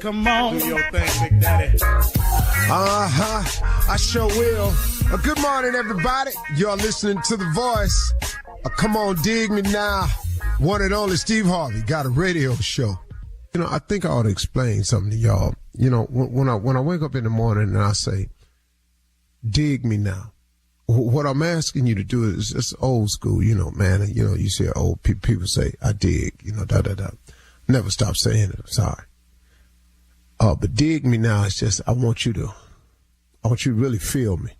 Come on. Do your thing, Big Daddy. I sure will. Good morning, everybody. You're listening to The Voice. Come on, dig me now. One and only Steve Harvey got a radio show. You know, I think I ought to explain something to y'all. You know, when I wake up in the morning and I say, dig me now, what I'm asking you to do is just old school, you know, man. You know, you see old people say, I dig, you know, da-da-da. Never stop saying it. I'm sorry. But dig me now is just, I want you to really feel me.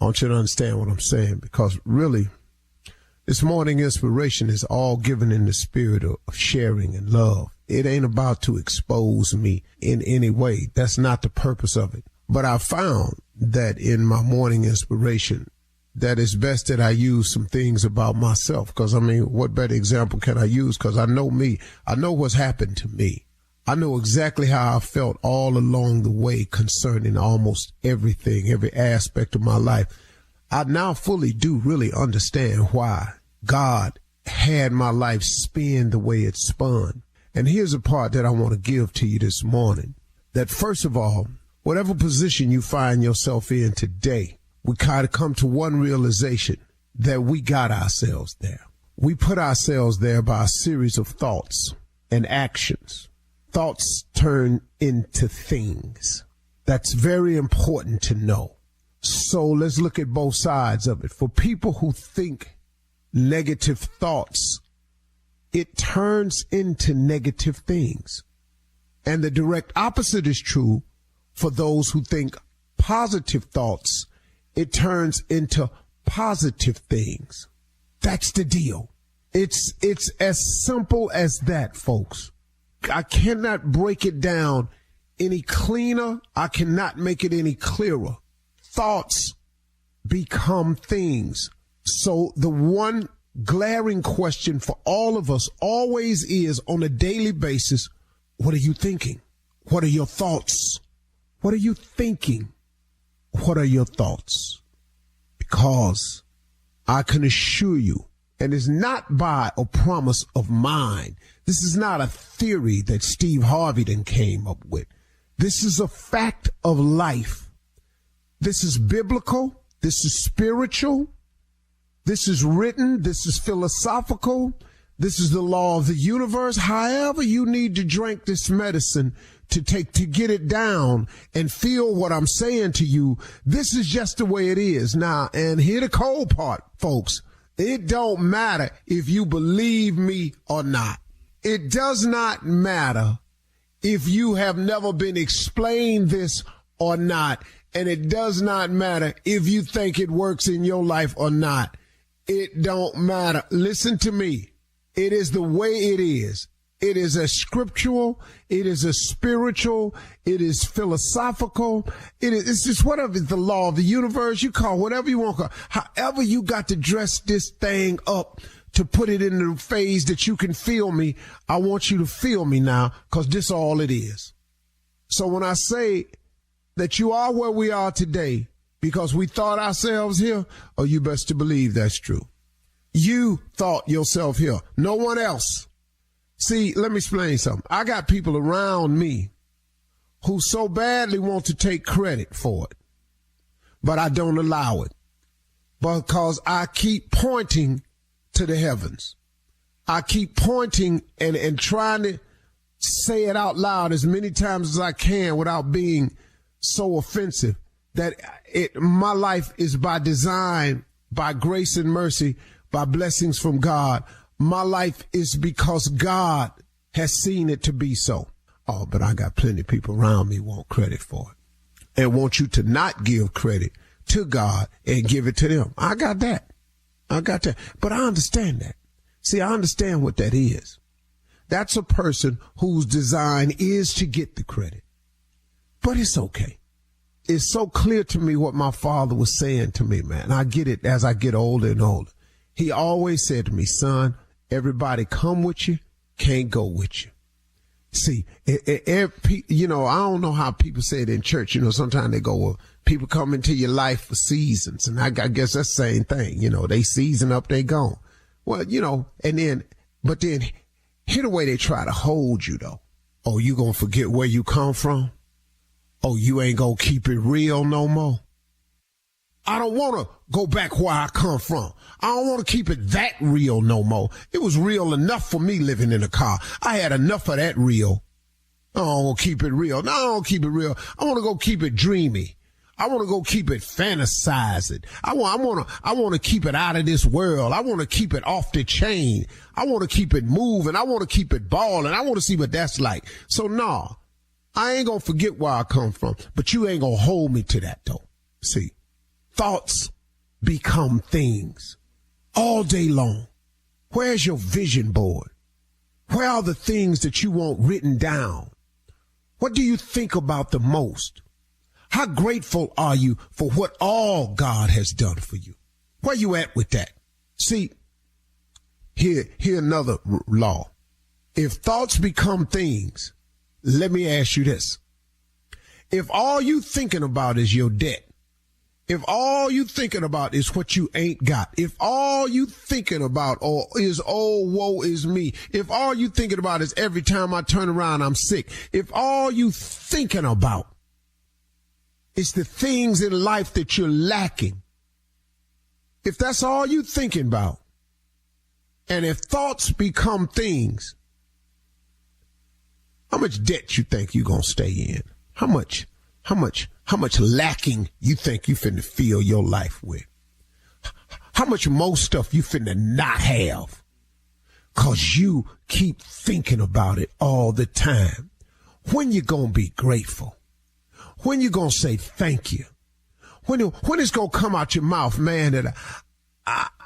I want you to understand what I'm saying, because really, this morning inspiration is all given in the spirit of sharing and love. It ain't about to expose me in any way. That's not the purpose of it. But I found that in my morning inspiration, that it's best that I use some things about myself. Because, I mean, what better example can I use? Because I know me. I know what's happened to me. I know exactly how I felt all along the way concerning almost everything, every aspect of my life. I now fully do really understand why God had my life spin the way it spun. And here's a part that I want to give to you this morning. That first of all, whatever position you find yourself in today, we kind of come to one realization, that we got ourselves there. We put ourselves there by a series of thoughts and actions. Thoughts turn into things. That's very important to know. So let's look at both sides of it. For people who think negative thoughts, it turns into negative things. And the direct opposite is true for those who think positive thoughts. It turns into positive things. That's the deal. It's as simple as that, folks. I cannot break it down any cleaner. I cannot make it any clearer. Thoughts become things. So the one glaring question for all of us always is, on a daily basis, what are you thinking? What are your thoughts? What are you thinking? What are your thoughts? Because I can assure you, and it's not by a promise of mine. This is not a theory that Steve Harvey then came up with. This is a fact of life. This is biblical. This is spiritual. This is written. This is philosophical. This is the law of the universe. However you need to drink this medicine to get it down and feel what I'm saying to you, this is just the way it is. Now, and here the cold part, folks. It don't matter if you believe me or not. It does not matter if you have never been explained this or not. And it does not matter if you think it works in your life or not. It don't matter. Listen to me. It is the way it is. It is a scriptural. It is a spiritual. It is philosophical. It's just whatever. It's the law of the universe. You call whatever you want to call. However you got to dress this thing up to put it in the phase that you can feel me. I want you to feel me now, because this is all it is. So when I say that you are where we are today because we thought ourselves here, oh, you best to believe that's true. You thought yourself here. No one else. See, let me explain something. I got people around me who so badly want to take credit for it, but I don't allow it because I keep pointing to the heavens. I keep pointing and trying to say it out loud as many times as I can without being so offensive, that my life is by design, by grace and mercy, by blessings from God. My life is because God has seen it to be so. Oh, but I got plenty of people around me who want credit for it and want you to not give credit to God and give it to them. I got that. But I understand that. See, I understand what that is. That's a person whose design is to get the credit. But it's okay. It's so clear to me what my father was saying to me, man. I get it as I get older and older. He always said to me, son, everybody come with you, can't go with you. See, you know, I don't know how people say it in church. You know, sometimes they go, well, people come into your life for seasons. And I guess that's the same thing. You know, they season up, they gone. Well, you know, but then hear the way they try to hold you, though. Oh, you gonna forget where you come from? Oh, you ain't gonna keep it real no more? I don't want to go back where I come from. I don't want to keep it that real no more. It was real enough for me living in a car. I had enough of that real. I don't want to keep it real. No, I don't keep it real. I want to go keep it dreamy. I want to go keep it fantasizing. I want to keep it out of this world. I want to keep it off the chain. I want to keep it moving. I want to keep it balling. I want to see what that's like. So no, I ain't going to forget where I come from, but you ain't going to hold me to that though. See, thoughts become things all day long. Where's your vision board? Where are the things that you want written down? What do you think about the most? How grateful are you for what all God has done for you? Where you at with that? See, here another law. If thoughts become things, let me ask you this. If all you thinking about is your debt, if all you thinking about is what you ain't got, if all you thinking about is, oh, woe is me, if all you thinking about is every time I turn around, I'm sick, if all you thinking about it's the things in life that you're lacking. If that's all you're thinking about, and if thoughts become things, how much debt you think you're going to stay in? How much lacking you think you finna fill your life with? How much more stuff you finna not have? 'Cause you keep thinking about it all the time. When you going to be grateful? When you going to say thank you? When it's going to come out your mouth, man, that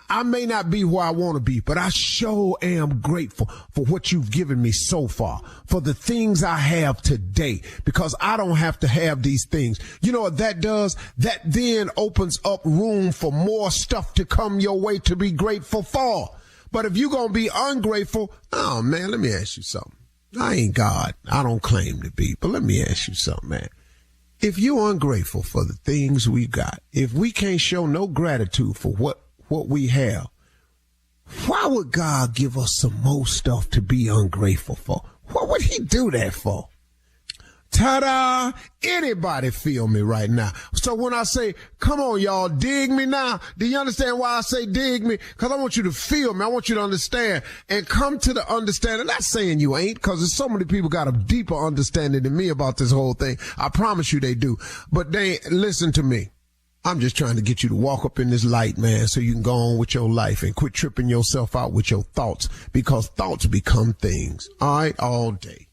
I may not be where I want to be, but I sure am grateful for what you've given me so far, for the things I have today, because I don't have to have these things. You know what that does? That then opens up room for more stuff to come your way to be grateful for. But if you're going to be ungrateful, oh, man, let me ask you something. I ain't God. I don't claim to be, but let me ask you something, man. If you're ungrateful for the things we got, if we can't show no gratitude for what we have, why would God give us some more stuff to be ungrateful for? What would he do that for? Ta-da! Anybody feel me right now? So when I say, come on, y'all, dig me now, do you understand why I say dig me? Because I want you to feel me. I want you to understand and come to the understanding. Not saying you ain't, because there's so many people got a deeper understanding than me about this whole thing. I promise you they do. But they listen to me. I'm just trying to get you to walk up in this light, man, so you can go on with your life and quit tripping yourself out with your thoughts, because thoughts become things. All right, all day.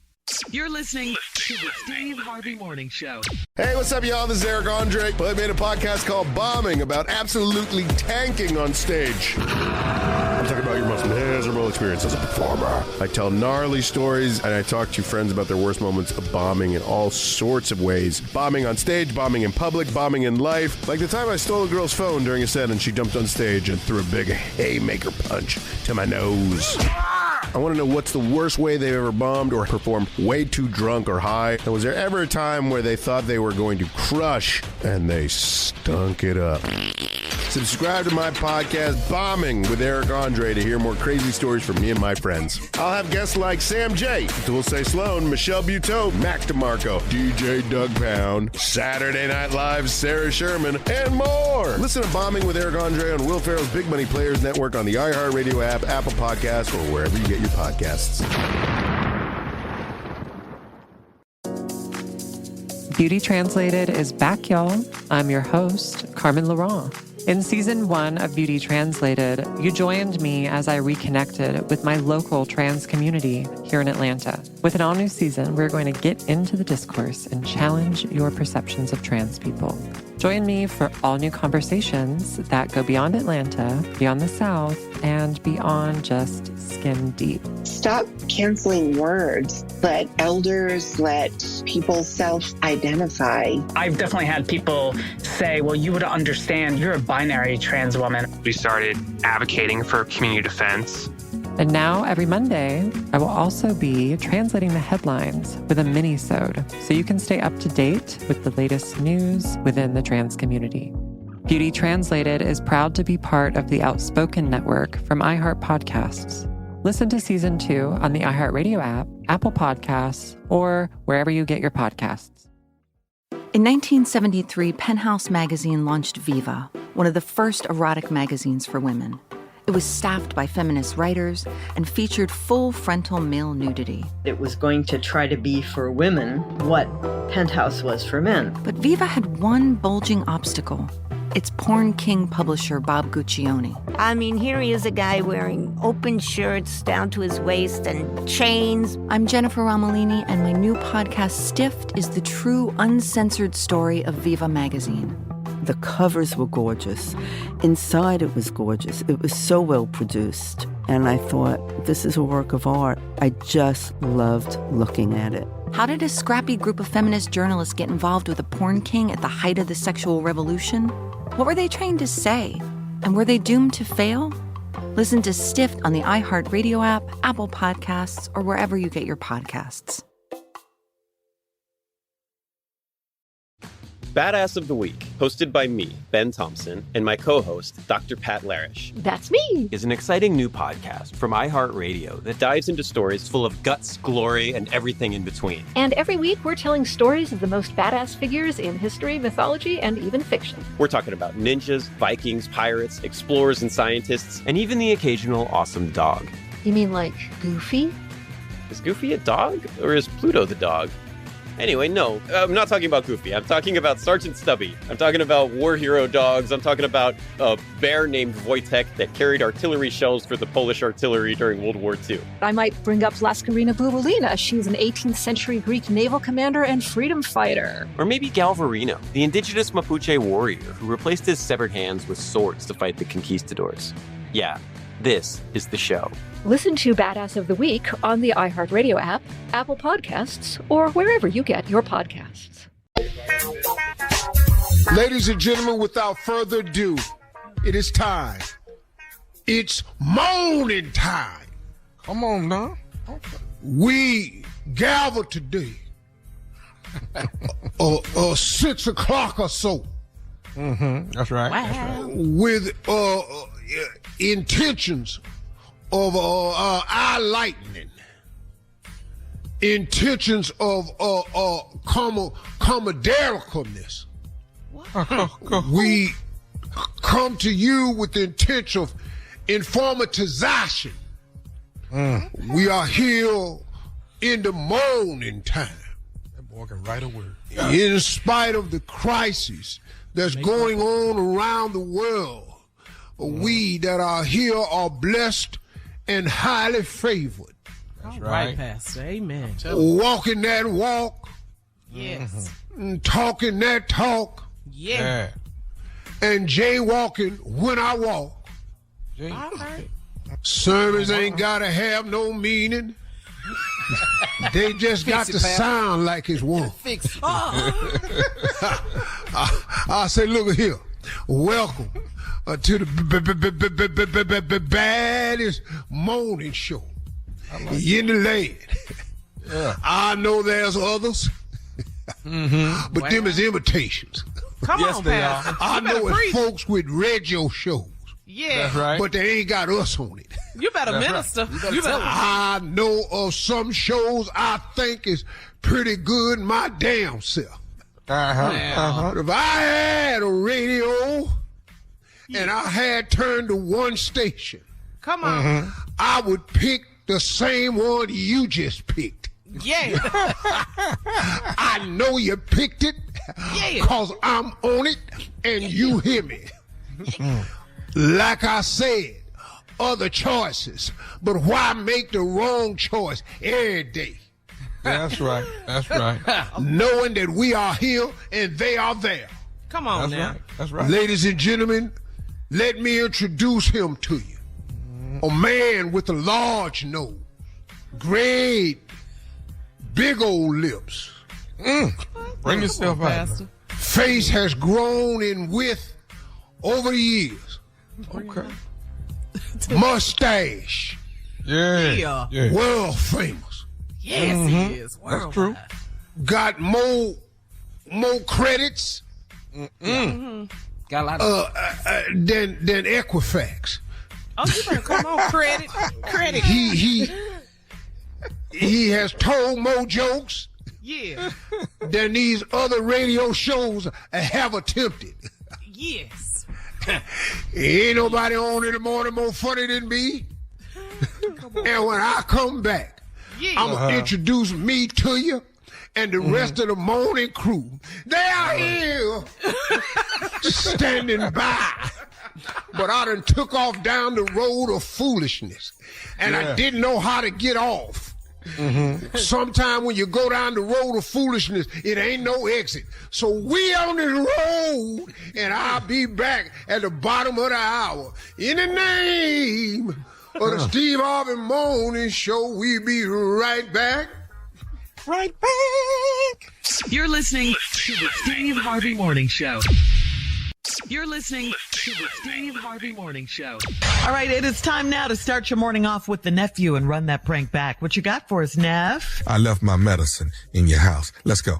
You're listening to the Steve Harvey Morning Show. Hey, what's up, y'all? This is Eric Andre. I made a podcast called Bombing about absolutely tanking on stage. I'm talking about your most miserable experience as a performer. I tell gnarly stories, and I talk to friends about their worst moments of bombing in all sorts of ways. Bombing on stage, bombing in public, bombing in life. Like the time I stole a girl's phone during a set and she jumped on stage and threw a big haymaker punch to my nose. I want to know what's the worst way they've ever bombed or performed way too drunk or high. And was there ever a time where they thought they were going to crush and they stunk it up? Subscribe to my podcast, Bombing with Eric Andre, to hear more crazy stories from me and my friends. I'll have guests like Sam J, Dulce Sloan, Michelle Buteau, Mac DeMarco, DJ Doug Pound, Saturday Night Live's Sarah Sherman, and more. Listen to Bombing with Eric Andre on Will Ferrell's Big Money Players Network, on the iHeartRadio app, Apple Podcasts, or wherever you get your podcasts. Beauty Translated is back, y'all. I'm your host, Carmen Laurent. In season 1 of Beauty Translated, you joined me as I reconnected with my local trans community here in Atlanta. With an all-new season, we're going to get into the discourse and challenge your perceptions of trans people. Join me for all-new conversations that go beyond Atlanta, beyond the South, and beyond just skin deep. Stop canceling words. Let elders, let people self-identify. I've definitely had people say, well, you would understand, you're a binary trans woman. We started advocating for community defense. And now, every Monday, I will also be translating the headlines with a mini-sode, so you can stay up to date with the latest news within the trans community. Beauty Translated is proud to be part of the Outspoken Network from iHeart Podcasts. Listen to Season 2 on the iHeartRadio app, Apple Podcasts, or wherever you get your podcasts. In 1973, Penthouse magazine launched Viva, one of the first erotic magazines for women. It was staffed by feminist writers and featured full frontal male nudity. It was going to try to be for women what Penthouse was for men. But Viva had one bulging obstacle. Its porn king publisher, Bob Guccione. I mean, here he is, a guy wearing open shirts down to his waist and chains. I'm Jennifer Romolini, and my new podcast, Stiffed, is the true, uncensored story of Viva magazine. The covers were gorgeous. Inside it was gorgeous. It was so well produced. And I thought, this is a work of art. I just loved looking at it. How did a scrappy group of feminist journalists get involved with a porn king at the height of the sexual revolution? What were they trying to say? And were they doomed to fail? Listen to Stiffed on the iHeartRadio app, Apple Podcasts, or wherever you get your podcasts. Badass of the Week, hosted by me, Ben Thompson, and my co-host, Dr. Pat Larish. That's me! Is an exciting new podcast from iHeartRadio that dives into stories full of guts, glory, and everything in between. And every week, we're telling stories of the most badass figures in history, mythology, and even fiction. We're talking about ninjas, Vikings, pirates, explorers and scientists, and even the occasional awesome dog. You mean like Goofy? Is Goofy a dog? Or is Pluto the dog? Anyway, no, I'm not talking about Goofy. I'm talking about Sergeant Stubby. I'm talking about war hero dogs. I'm talking about a bear named Wojtek that carried artillery shells for the Polish artillery during World War II. I might bring up Laskarina Bubulina. She's an 18th century Greek naval commander and freedom fighter. Or maybe Galvarino, the indigenous Mapuche warrior who replaced his severed hands with swords to fight the conquistadors. Yeah, this is the show. Listen to Badass of the Week on the iHeartRadio app, Apple Podcasts, or wherever you get your podcasts. Ladies and gentlemen, without further ado, it is time. It's moaning time. Come on now. Okay. We gather today 6 o'clock or so. That's right. Wow. That's right. With intentions of eye lightening, intentions of camaradericalness. We come to you with the intent of informatization. We are here in the morning time. That boy can write a word. In spite of the crisis that's going on around the world, we that are here are blessed and highly favored. That's right, Pastor. Amen. Walking that walk. Yes. Talking that talk. Yeah. And jaywalking when I walk. All right. Sermons ain't gotta have no meaning. They just got to sound like it's one. Fix it. I say, look here. Welcome to the baddest morning show in the land. Yeah. I know there's others, but them is imitations. Come on, Pastor. I know it's folks with radio shows. Yeah. That's right. But they ain't got us on it. You better minister. Right. You better. I know of some shows I think is pretty good my damn self. If I had a radio and I had turned to one station, come on, I would pick the same one you just picked. Yeah. I know you picked it because I'm on it and you hear me. Like I said, other choices, but why make the wrong choice every day? That's right. That's right. Knowing that we are here and they are there. Come on That's now. right. That's right. Ladies and gentlemen, let me introduce him to you. A man with a large nose, great, big old lips. Bring yourself out. Pastor. Face has grown in width over the years. Okay. Mustache. Yeah. World famous. Yes, he is. That's true. Got more credits Got a lot of than Equifax. Oh, you better come on, credit. He has told more jokes than these other radio shows have attempted. Yes. Ain't nobody on in the morning more funny than me. And when I come back, I'm going to introduce me to you and the rest of the morning crew. They are here standing by. But I done took off down the road of foolishness. And I didn't know how to get off. Sometime when you go down the road of foolishness, it ain't no exit. So we on the road, and I'll be back at the bottom of the hour. In the name of the Steve Harvey Morning Show, we be right back. Right back. You're listening to the Steve Harvey Morning Show. You're listening to the Steve Harvey Morning Show. All right, it is time now to start your morning off with the nephew and run that prank back. What you got for us, Neff? I left my medicine in your house. Let's go.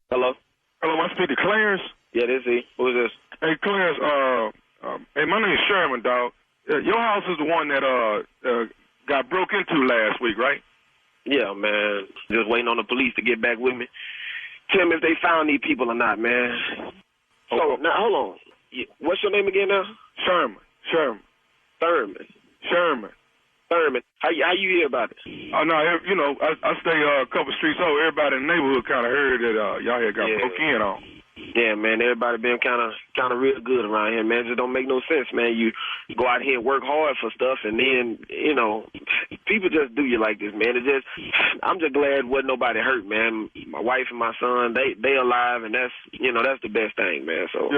Hello? Hello, I speak to Clarence? Yeah, this is he. Who is this? Hey, Clarence, hey, my name is Sherman, dog. Your house is the one that got broke into last week, right? Yeah, man. Just waiting on the police to get back with me. Tell me if they found these people or not, man. So, now, hold on. What's your name again now? Sherman. How you hear about it? Oh, no, you know, I stay a couple streets over. Everybody in the neighborhood kind of heard that y'all had got broke in on. Yeah, man, everybody been kind of real good around here, man. It just don't make no sense, man. You go out here and work hard for stuff, and then, you know, people just do you like this, man. I'm just glad wasn't nobody hurt, man. My wife and my son, they alive, and that's the best thing, man. So,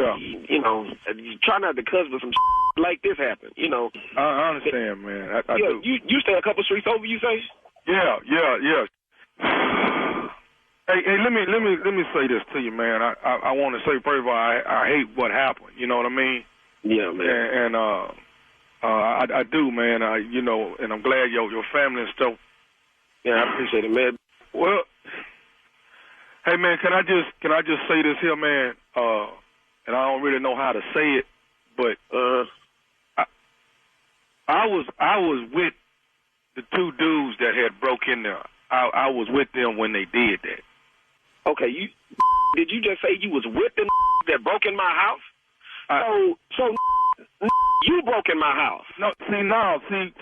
you know, try not to cuss for some like this happen, you know. I understand, man. I do. You stay a couple streets over, you say? Yeah. Hey, let me say this to you, man. I want to say first of all, I hate what happened. You know what I mean? Yeah, man. And I do, man. You know, and I'm glad your family and stuff. Yeah, I appreciate it, man. Well, hey, man, can I just say this here, man? And I don't really know how to say it, but I was with the two dudes that had broke in there. I was with them when they did that. Okay, did you just say you was with them that broke in my house? So you broke in my house. No, see,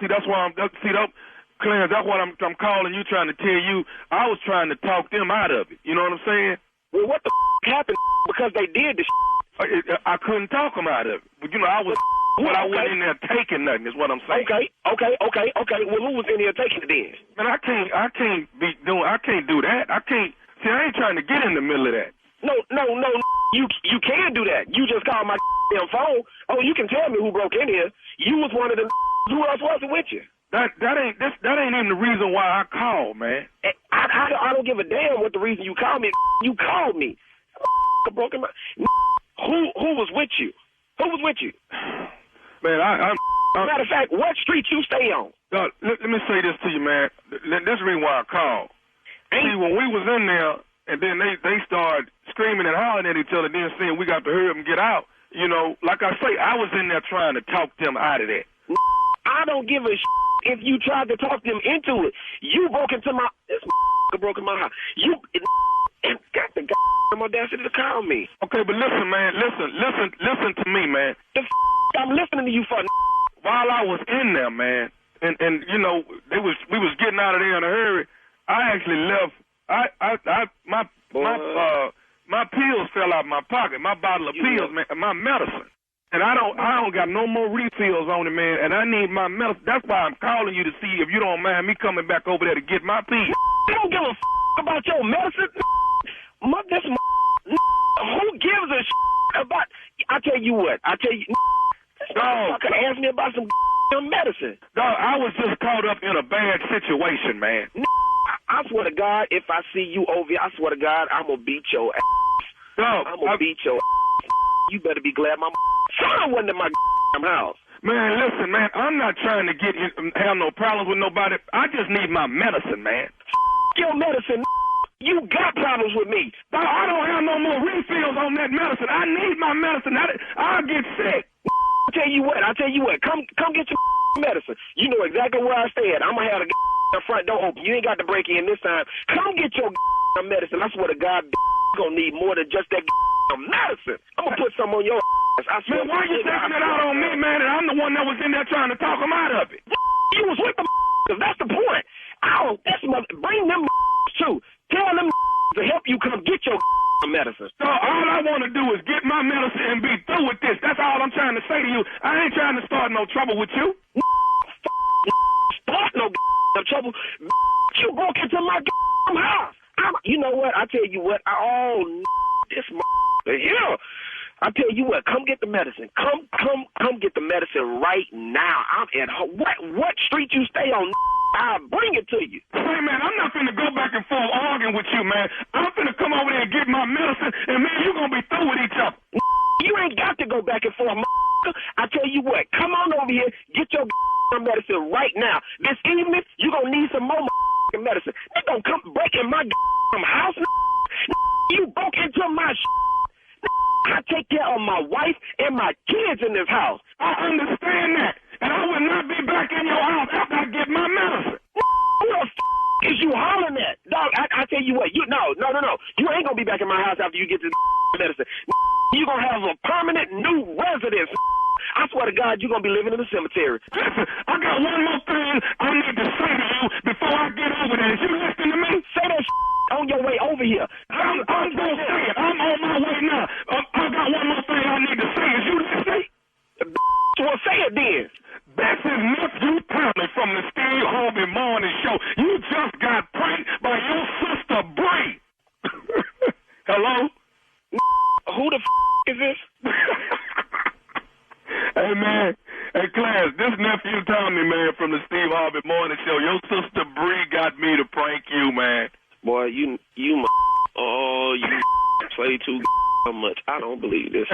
that's why Clarence, that's what I'm calling you, trying to tell you. I was trying to talk them out of it. You know what I'm saying? Well, what the happened? Because they did the I couldn't talk them out of it. But, you know, I wasn't in there taking nothing, is what I'm saying. Okay. Well, who was in there taking it then? Man, I can't do that. See, I ain't trying to get in the middle of that. No, you can do that. You just called my damn phone. Oh, you can tell me who broke in here. You was one of them. Who else was it with you? That ain't even the reason why I called, man. I don't give a damn what the reason you called me. You called me. Broke in my. Who was with you? Who was with you? Man, matter of fact, what street you stay on? Let me say this to you, man. That's the reason why I called. See, when we was in there, and then they started screaming and hollering at each other, then saying we got to hurry up and get out. You know, like I say, I was in there trying to talk them out of that. I don't give a if you tried to talk them into it. You broke into my broke in my house. You got the audacity to call me. Okay, but listen, man, listen to me, man. I'm listening to you for while I was in there, man, and you know we was getting out of there in a hurry. I actually left. My pills fell out of my pocket. My bottle of pills, man, my medicine, and I don't got no more refills on it, man. And I need my medicine. That's why I'm calling you to see if you don't mind me coming back over there to get my pills. I don't give a about your medicine. Who gives a about? I tell you what. Dog, could ask me about some medicine. Dog, I was just caught up in a bad situation, man. I swear to God, if I see you over here, I swear to God, I'm gonna beat your ass. Dog, I'm gonna beat your ass. You better be glad my son wasn't in my house. Man, listen, man, I'm not trying to have no problems with nobody. I just need my medicine, man. Your medicine. You got problems with me. I don't have no more refills on that medicine. I need my medicine. I'll get sick. tell you what. Come get your medicine. You know exactly where I stay at. I'm going to have the front door open. You ain't got to break in this time. Come get your medicine. I swear to God, you're going to need more than just that medicine. I'm going to put some on your ass. I swear. Man, why you taking it out on me, man? And I'm the one that was in there trying to talk him out of it. You was with them. That's the point. Bring them too. Tell them to help you come get your medicine. So all I want to do is get my medicine and be through with this. That's all I'm trying to say to you. I ain't trying to start no trouble with you. Start no trouble. You broke into my house. You know what? I tell you what. This here. I tell you what. Come get the medicine. Come get the medicine right now. I'm at home. What street you stay on? I'll bring it to you. Hey, man, I'm not finna go back and forth arguing with you, man. I'm finna come over there and get my medicine, and, man, you're gonna be through with each other. You ain't got to go back and forth, I tell you what. Come on over here. Get your medicine right now. This evening, you're gonna need some more medicine. They gonna come break in my house. You broke into my I take care of my wife and my kids in this house. I understand that. And I will not be back in your house after I get my medicine. Who the is you hollering at? Dog, I tell you what, no. You ain't gonna be back in my house after you get this medicine. You gonna have a permanent new residence. I swear to God, you're gonna be living in the cemetery. Listen, I got one more thing I need to say to you before I get over there. Is you listening to me? Say that on your way over here. I'm gonna say it. I'm on my way now. I got one more thing I need to say. Is you listening? Well, say it then. This is nephew Tommy from the Steve Harvey Morning Show. You just got pranked by your sister Bree. Hello? Who the is this? Hey, man. Hey, class, this nephew Tommy, man, from the Steve Harvey Morning Show. Your sister Bree got me to prank you, man. Boy, you play too much. I don't believe this.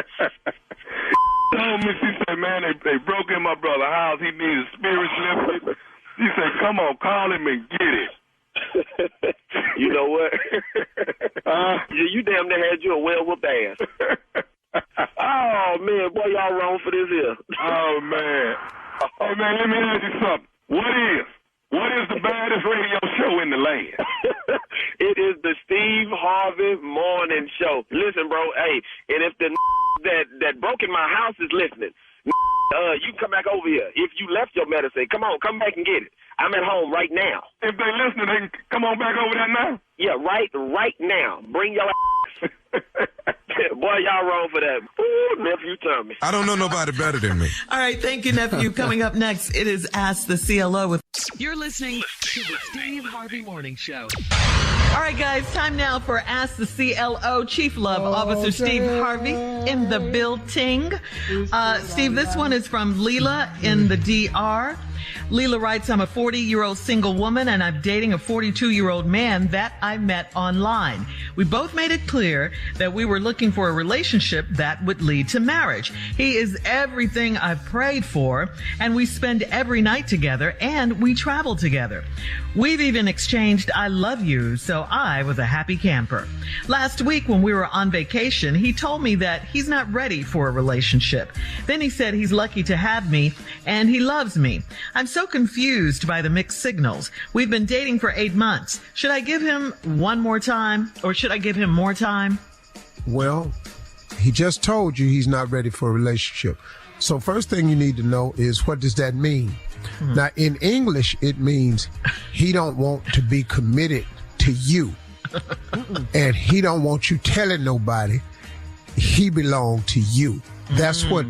Told me, she said, man, they broke in my brother's house. He needs a spirit slip. She said, come on, call him and get it. You know what? You damn near had you a well-whooped ass. Oh, man, boy, y'all wrong for this here. Oh, man. Hey, man, let me ask you something. What is the baddest radio show in the land? It is the Steve Harvey Morning Show. Listen, bro, hey, and if the that broke in my house is listening, you can come back over here. If you left your medicine, come back and get it. I'm at home right now. If they listening, they can come on back over there now? Yeah, right now. Bring your ass. Boy, y'all wrong for that. Ooh, nephew Tommy. I don't know nobody better than me. All right, thank you, nephew. Coming up next, it is Ask the CLO with... You're listening to the Steve Harvey Morning Show. All right, guys, time now for Ask the CLO. Chief Love Officer Steve Harvey in the building. Steve, this one is from Leela in the DR. Leela writes, I'm a 40-year-old single woman and I'm dating a 42-year-old man that I met online. We both made it clear that we were looking for a relationship that would lead to marriage. He is everything I've prayed for, and we spend every night together and we travel together. We've even exchanged I love you, so I was a happy camper. Last week when we were on vacation, he told me that he's not ready for a relationship. Then he said he's lucky to have me and he loves me. I'm so confused by the mixed signals. We've been dating for 8 months. Should I give him one more time or should I give him more time? Well, he just told you he's not ready for a relationship. So first thing you need to know is, what does that mean? Now, in English, it means he don't want to be committed to you. And he don't want you telling nobody he belonged to you. That's what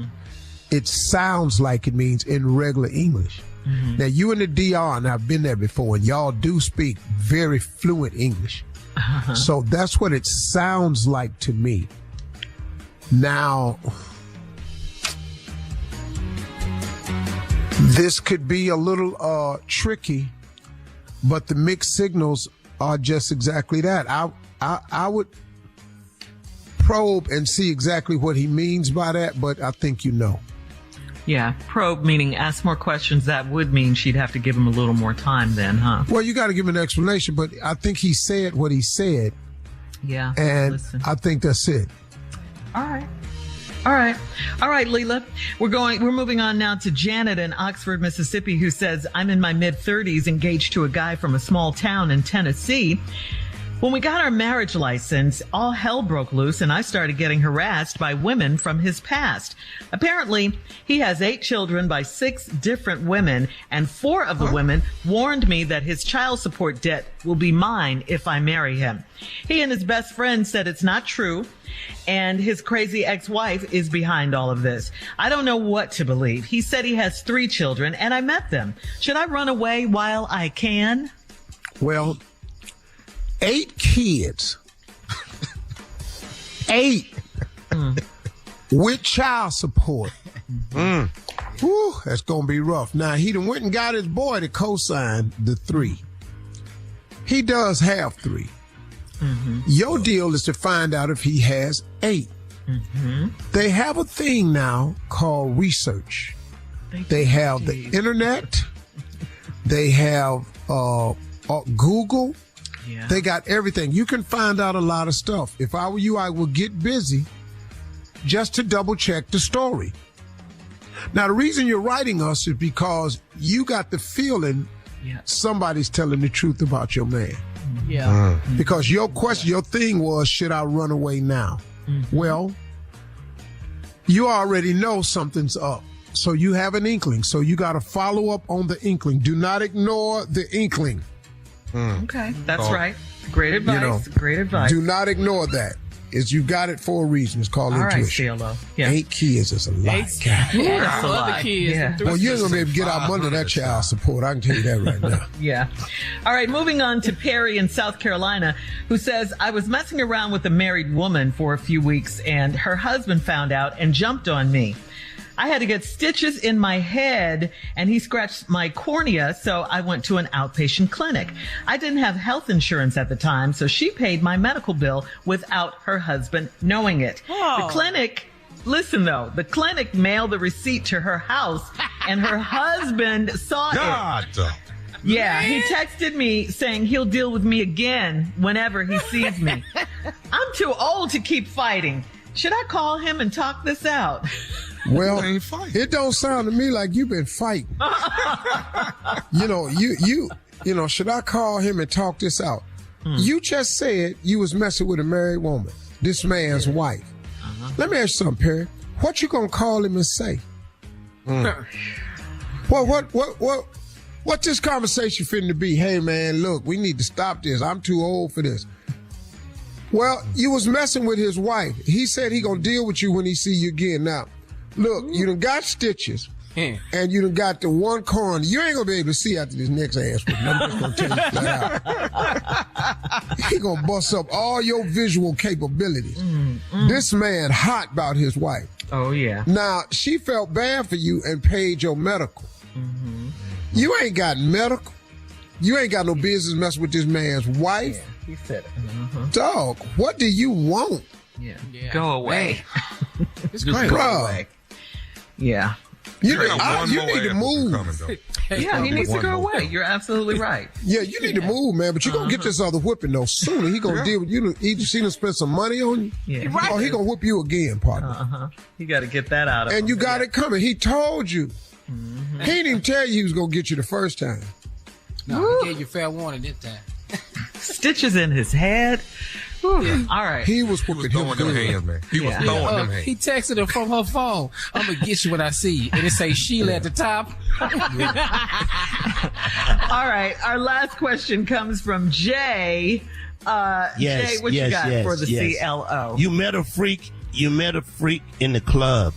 it sounds like it means in regular English. Now, you in the DR, and I've been there before, and y'all do speak very fluent English. So that's what it sounds like to me. Now, this could be a little tricky, but the mixed signals are just exactly that. I would probe and see exactly what he means by that, but I think you know. Yeah, probe meaning ask more questions. That would mean she'd have to give him a little more time then, huh? Well, you got to give him an explanation, but I think he said what he said. Yeah. And I think that's it. All right. All right, Leela. We're moving on now to Janet in Oxford, Mississippi, who says, I'm in my mid-30s, engaged to a guy from a small town in Tennessee. When we got our marriage license, all hell broke loose and I started getting harassed by women from his past. Apparently, he has 8 children by 6 different women, and 4 of the women warned me that his child support debt will be mine if I marry him. He and his best friend said it's not true, and his crazy ex-wife is behind all of this. I don't know what to believe. He said he has 3 children, and I met them. Should I run away while I can? Well, 8 kids. 8 with child support. Whew, that's going to be rough. Now, he done went and got his boy to co-sign the 3. He does have 3. Your deal is to find out if he has 8. They have a thing now called research. They have the internet. They have Google. Yeah. They got everything. You can find out a lot of stuff. If I were you, I would get busy just to double check the story. Now, the reason you're writing us is because you got the feeling somebody's telling the truth about your man. Yeah. Because your question, your thing was, should I run away now? Well, you already know something's up. So you have an inkling. So you got to follow up on the inkling. Do not ignore the inkling. Okay, that's right. Great advice. Great advice. Do not ignore that. You got it for a reason. It's called intuition. All right, CLO. 8 kids is a lot. That's a lot. Yeah. Well, you ain't going to be able to get out under that child support. I can tell you that right now. Yeah. All right, moving on to Perry in South Carolina, who says, I was messing around with a married woman for a few weeks, and her husband found out and jumped on me. I had to get stitches in my head, and he scratched my cornea, so I went to an outpatient clinic. I didn't have health insurance at the time, so she paid my medical bill without her husband knowing it. The clinic, listen though, the clinic mailed the receipt to her house, and her husband saw it. Yeah, he texted me saying he'll deal with me again whenever he sees me. I'm too old to keep fighting. Should I call him and talk this out? Well, it don't sound to me like you've been fighting. Should I call him and talk this out? You just said you was messing with a married woman, this man's wife. Let me ask you something, Perry. What you gonna call him and say? What this conversation finna be? Hey man, look, we need to stop this. I'm too old for this. Well, you was messing with his wife. He said he gonna deal with you when he see you again. Now, look, you done got stitches, and you done got the one corner. You ain't gonna be able to see after this next ass whipping. I'm just gonna tell you flat out. He gonna bust up all your visual capabilities. This man hot about his wife. Oh, yeah. Now, she felt bad for you and paid your medical. You ain't got medical. You ain't got no business messing with this man's wife. Yeah, he said it. Dog, what do you want? Yeah. Go away. It's crazy. Bro. Yeah. You need to move. Yeah, he needs to go away. You're absolutely right. Yeah, you need to move, man. But you're going to get this other whipping, though. Sooner he going to deal with you. He seen him spend some money on you. Yeah. Or he going to whip you again, partner. You got to get that out of him. And you got it coming. He told you. He didn't even tell you he was going to get you the first time. No, he gave you fair warning this time. Stitches in his head. Yeah. All right. He was whipping him them hands, man. He was throwing them hands. He texted her from her phone. I'm going to get you when I see you. And it say Sheila at the top. All right. Our last question comes from Jay. Jay, what you got for the CLO? You met a freak in the club.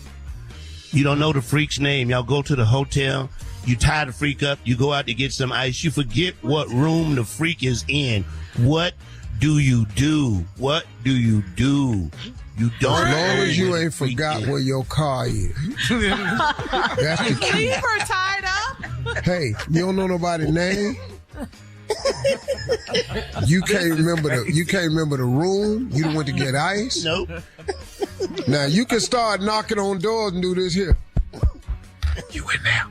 You don't know the freak's name. Y'all go to the hotel. You tie the freak up. You go out to get some ice. You forget what room the freak is in. What do you do? What do you do? You don't. As long as you ain't forgot where your car is. That's the key. Leave her tied up. Hey, you don't know nobody's name? You can't remember the room. You went to get ice? Nope. Now you can start knocking on doors and do this here. You in there?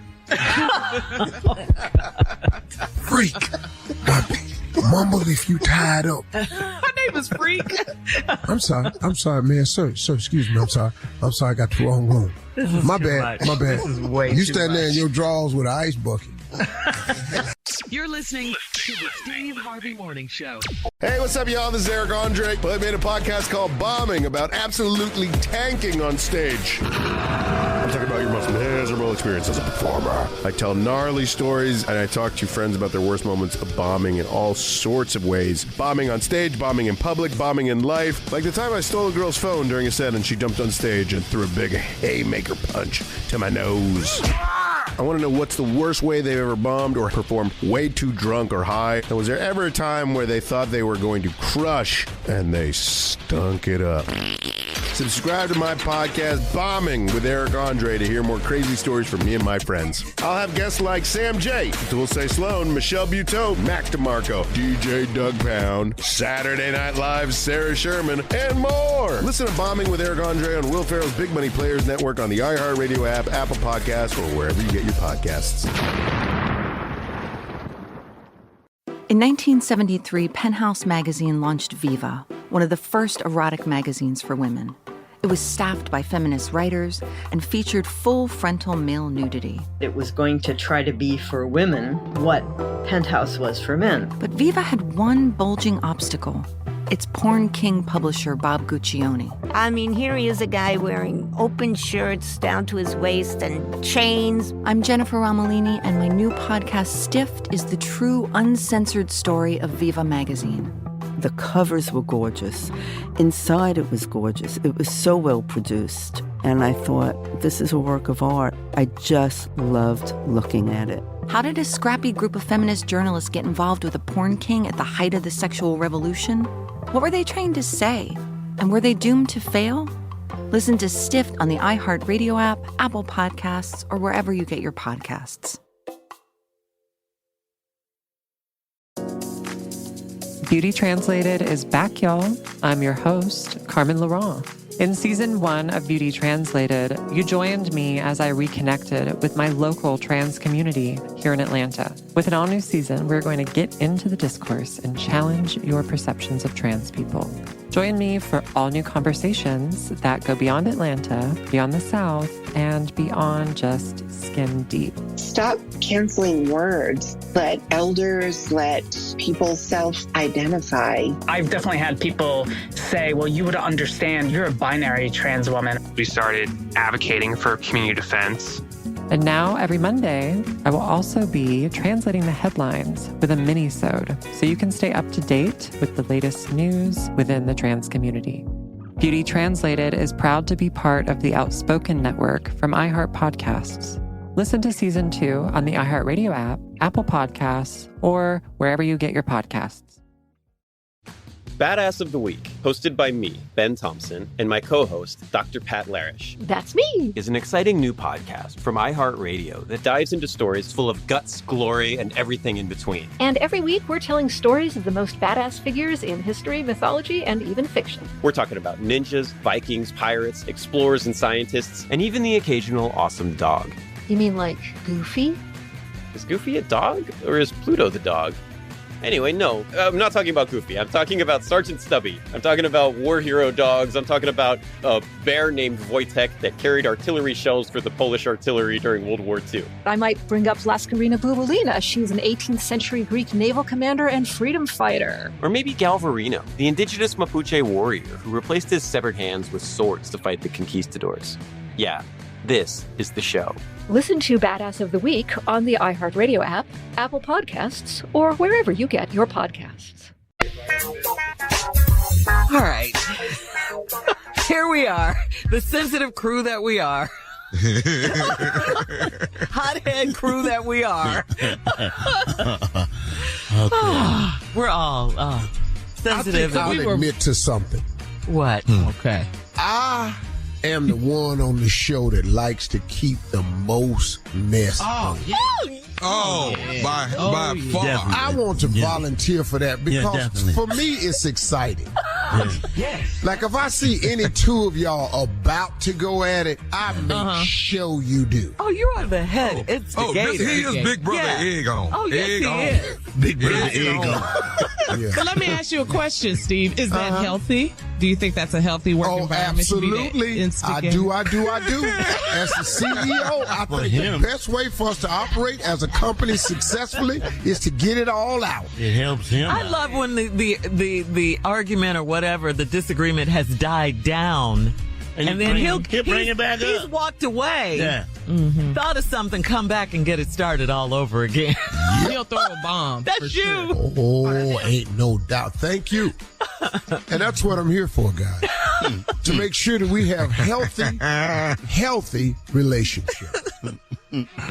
Freak. Mumble if you tied up. Her name is Freak. I'm sorry, man. Sir, excuse me. I'm sorry, I got the wrong room. My bad. This is way You too stand there in much. your drawers with an ice bucket. You're listening to the Steve Harvey Morning Show. Hey, what's up, y'all? This is Eric Andre. I made a podcast called Bombing about absolutely tanking on stage. I'm talking about your most miserable experience as a performer. I tell gnarly stories, and I talk to friends about their worst moments of bombing in all sorts of ways. Bombing on stage, bombing in public, bombing in life. Like the time I stole a girl's phone during a set and she jumped on stage and threw a big haymaker punch to my nose. I want to know what's the worst way they've ever bombed or performed way too drunk or high. And was there ever a time where they thought they were going to crush and they stunk it up? Subscribe to my podcast, Bombing with Eric Andre, to hear more crazy stories from me and my friends. I'll have guests like Sam J, Dulce Sloan, Michelle Buteau, Mac DeMarco, DJ Doug Pound, Saturday Night Live's Sarah Sherman, and more. Listen to Bombing with Eric Andre on Will Ferrell's Big Money Players Network on the iHeartRadio app, Apple Podcasts, or wherever you get your podcasts. In 1973, Penthouse magazine launched Viva, one of the first erotic magazines for women. It was staffed by feminist writers and featured full frontal male nudity. It was going to try to be for women what Penthouse was for men. But Viva had one bulging obstacle. Its porn king publisher, Bob Guccione. I mean, here he is, a guy wearing open shirts down to his waist and chains. I'm Jennifer Romolini, and my new podcast, Stiffed, is the true, uncensored story of Viva magazine. The covers were gorgeous. Inside it was gorgeous. It was so well produced. And I thought, this is a work of art. I just loved looking at it. How did a scrappy group of feminist journalists get involved with a porn king at the height of the sexual revolution? What were they trying to say? And were they doomed to fail? Listen to Stiffed on the iHeartRadio app, Apple Podcasts, or wherever you get your podcasts. Beauty Translated is back, y'all. I'm your host, Carmen Laurent. In season 1 of Beauty Translated, you joined me as I reconnected with my local trans community here in Atlanta. With an all-new season, we're going to get into the discourse and challenge your perceptions of trans people. Join me for all-new conversations that go beyond Atlanta, beyond the South, and beyond just skin deep. Stop canceling words. Let elders, let people self-identify. I've definitely had people say, well, you would understand, you're a binary trans woman. We started advocating for community defense. And now, every Monday, I will also be translating the headlines with a mini-sode, so you can stay up to date with the latest news within the trans community. Beauty Translated is proud to be part of the Outspoken Network from iHeart Podcasts. Listen to Season 2 on the iHeartRadio app, Apple Podcasts, or wherever you get your podcasts. Badass of the Week, hosted by me, Ben Thompson, and my co-host, Dr. Pat Larish. That's me. Is an exciting new podcast from iHeartRadio that dives into stories full of guts, glory, and everything in between. And every week, we're telling stories of the most badass figures in history, mythology, and even fiction. We're talking about ninjas, Vikings, pirates, explorers, and scientists, and even the occasional awesome dog. You mean like Goofy? Is Goofy a dog, or is Pluto the dog? Anyway, no, I'm not talking about Goofy. I'm talking about Sergeant Stubby. I'm talking about war hero dogs. I'm talking about a bear named Wojtek that carried artillery shells for the Polish artillery during World War II. I might bring up Laskarina Bubulina. She's an 18th century Greek naval commander and freedom fighter. Or maybe Galvarino, the indigenous Mapuche warrior who replaced his severed hands with swords to fight the conquistadors. Yeah, this is the show. Listen to Badass of the Week on the iHeartRadio app, Apple Podcasts, or wherever you get your podcasts. All right. Here we are, the sensitive crew that we are. Hothead crew that we are. We're all sensitive. I think I'll admit to something. What? Okay. I am the one on the show that likes to keep the most mess on. By far. Definitely. I want to volunteer for that because for me it's exciting. Like if I see any two of y'all about to go at it, I make sure you do. Oh, you're on the head. It's the he is Big Brother Egg on. Oh, yes, Egg he on. is. Big brother ego. So let me ask you a question, Steve. Is that healthy? Do you think that's a healthy work environment? Absolutely. I do. As the CEO, I think the best way for us to operate as a company successfully is to get it all out. It helps him. I love when the argument or whatever, the disagreement has died down. And then he'll bring it back up. He's walked away. Yeah. Thought of something, come back and get it started all over again. He'll throw a bomb. That's you. Sure. Oh, ain't no doubt. Thank you. And that's what I'm here for, guys. To make sure that we have healthy relationships.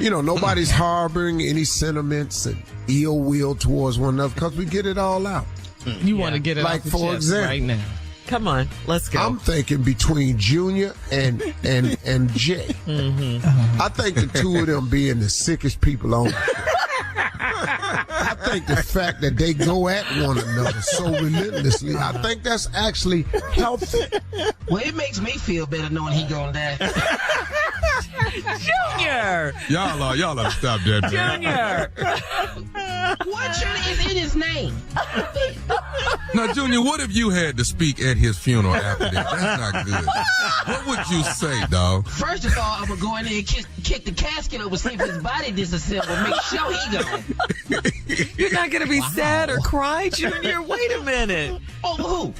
Nobody's harboring any sentiments and ill will towards one another because we get it all out. You want to get it like, off the for chest example, right now. Come on, let's go. I'm thinking between Junior and Jay. I think the two of them being the sickest people on the show. I think the fact that they go at one another so relentlessly, I think that's actually healthy. Well, it makes me feel better knowing he gonna die. Junior! Y'all have to stop that, man. Junior! What is in his name? Now, Junior, what if you had to speak at his funeral after that? That's not good. What would you say, dog? First of all, I'm gonna go in there and kick the casket over, see if his body disassembled. Make sure he gone. You're not gonna be sad or cry, Junior? Wait a minute. Over who?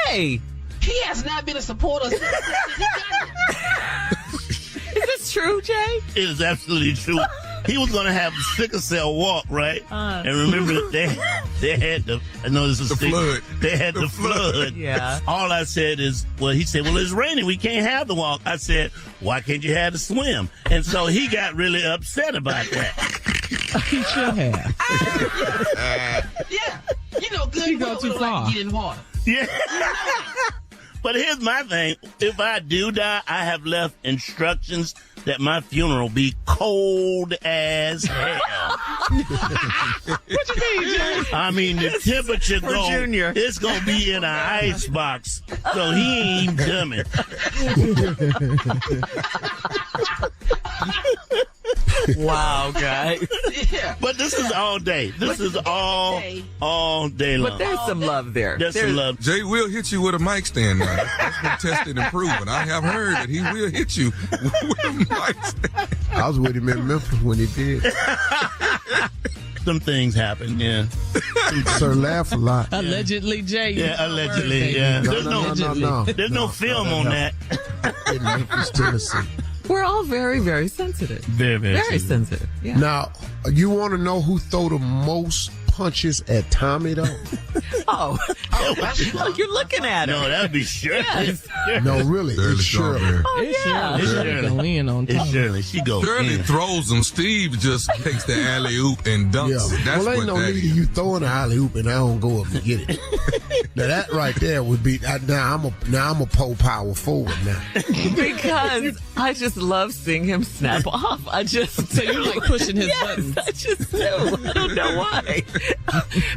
Jay! He has not been a supporter since he got Is this true, Jay? It is absolutely true. He was going to have the sickle cell walk, right? And remember, they had the, I know this is the flood. They had the flood. Yeah. All I said is, he said, it's raining. We can't have the walk. I said, why can't you have the swim? And so he got really upset about that. He should have. Yeah. Good. He go too far. Get in water. Yeah. But here's my thing. If I do die, I have left instructions that my funeral be cold as hell. What you mean, Jay? I mean, the temperature Junior. It's going to be in an ice box, so he ain't even coming. Wow, guys. Yeah. But this is all day. This is all day long. But there's some love there. There's some love. Jay will hit you with a mic stand now. That's been tested and proven. I have heard that he will hit you with a mic stand. I was with him in Memphis when he did. Some things happen, yeah. Sir, laugh a lot. Allegedly, Jay. Yeah, allegedly, yeah. No. There's no film on that. In Memphis, Tennessee. We're all very, very sensitive. Very, very sensitive. Yeah. Now, you want to know who throw the most punches at Tommy, though? You're looking at him. No, that'd be Shirley. Yes. No, really, it's Shirley. Oh, yeah. It's Shirley. She goes Shirley in. throws them. Steve just takes the alley-oop and dunks it. That's Well, ain't no need of you throwing an alley-oop and I don't go up and get it. Now, that right there would be, now I'm a pole power forward now. Because I just love seeing him snap off. So you like pushing his buttons. I just do. I don't know why.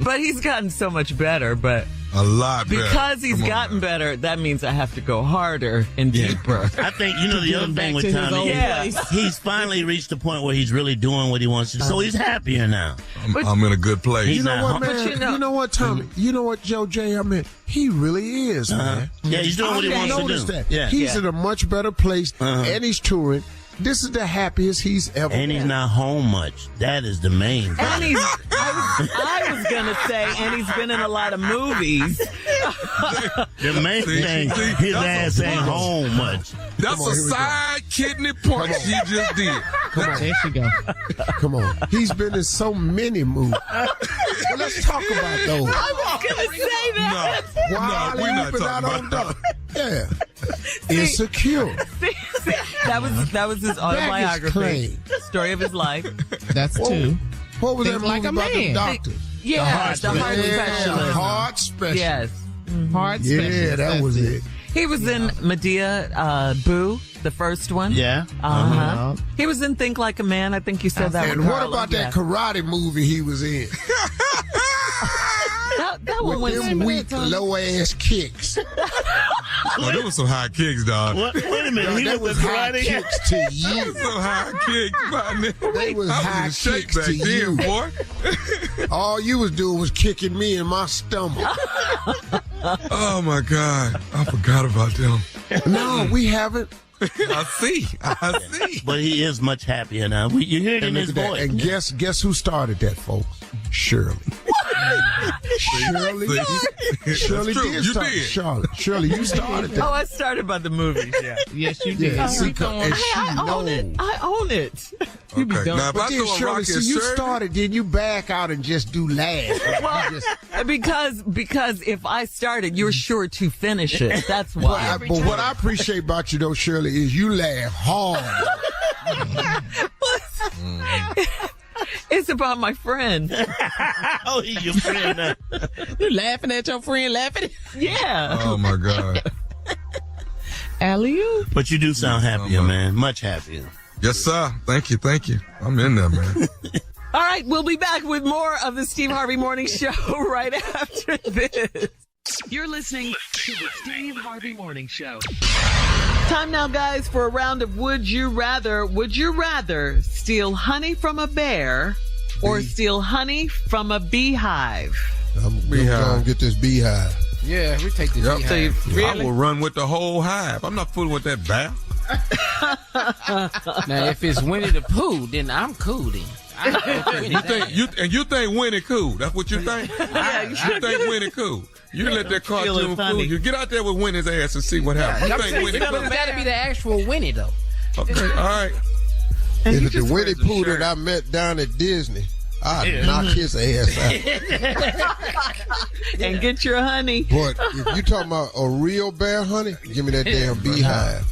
But he's gotten so much better, but a lot better. Because he's gotten better, that means I have to go harder and deeper. I think, the other thing with Tommy, he's finally reached the point where he's really doing what he wants to do. So he's happier now. I'm in a good place. You know what, man? You know what, Tommy? You know what, Joe J? I mean, he really is, man. Yeah, he's doing what he wants to do. That. Yeah. He's in a much better place, and he's touring. This is the happiest he's ever been. And he's not home much. That is the main thing. And I was going to say, and he's been in a lot of movies. The main thing, his ass ain't home much. That's a side kidney punch he just did. Come on. There she go. Come on. He's been in so many movies. Well, let's talk about those. I was going to say that. No, we're not talking about that. Yeah. Insecure. That was his autobiography. Story of his life. That's two. What was that movie like a about man. the doctor? The heart specialist. Heart specialist. Yes. Heart specialist. Yeah, that was it. He was in Medea Boo, the first one. Yeah. He was in Think Like a Man. I think you said that And one. what about that karate movie he was in? That one with was them weak, low-ass kicks. There was some high kicks, dog. Wait a minute. That was high kicks to you. Some high kicks, my nigga. They was high kicks to you. boy. All you was doing was kicking me in my stomach. Oh, my God. I forgot about them. No, we haven't. I see. But he is much happier now. You hear it in his voice. And guess who started that, folks? Shirley. Shirley did start. Shirley, you started that. Oh, I started by the movies. Yeah. Yes, you did. Yeah, I own it. Okay. Now, if but I then, throw a rock Shirley, at see, you Shirley, started, then you back out and just do last. Well, because if I started, you're sure to finish it. That's why. But what I appreciate about you, though, Shirley, is you laugh hard. It's about my friend. Oh, he's your friend now. You laughing at your friend laughing? Yeah. oh, my God. Alley-oop. But you do sound happier, man. Much happier. Yes, sir. Thank you. I'm in there, man. All right, we'll be back with more of the Steve Harvey Morning Show right after this. You're listening to the Steve Harvey Morning Show. Time now, guys, for a round of Would You Rather. Would you rather steal honey from a bear or steal honey from a beehive? I'm going to get this beehive. Yeah, we take the beehive. So I will run with the whole hive. I'm not fooling with that bear. Now, if it's Winnie the Pooh, then I'm cool then. You think Winnie cool? That's what you think? You think Winnie cool? You let that cartoon fool you. Get out there with Winnie's ass and see what happens. You think Winnie cool? It's got to be the actual Winnie, though. Okay, all right. And if the Winnie Pooh that I met down at Disney, I'd knock his ass out. And get your honey. But if you talking about a real bear honey, give me that damn beehive.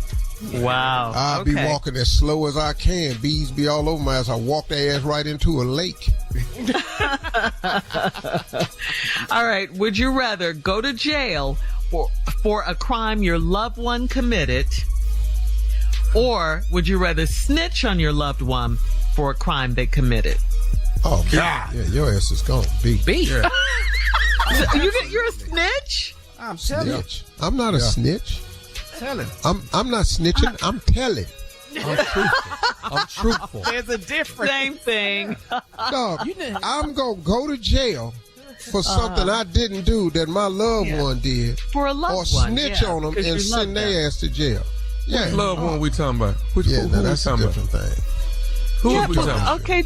Wow. I'll be walking as slow as I can. Bees be all over my ass. I walk their ass right into a lake. All right. Would you rather go to jail for a crime your loved one committed, or would you rather snitch on your loved one for a crime they committed? Oh, God. Yeah, your ass is gone. B. Yeah. You're a snitch? I'm telling you. I'm not a snitch. Telling. I'm not snitching. I'm telling. I'm truthful. There's a difference. Same thing. Dog, I'm going to go to jail for something I didn't do that my loved one did. For a loved one. Or snitch on them and send their ass to jail. Yeah. Which loved one we talking about? Who that's we a talking different thing. Who are we talking about? Okay,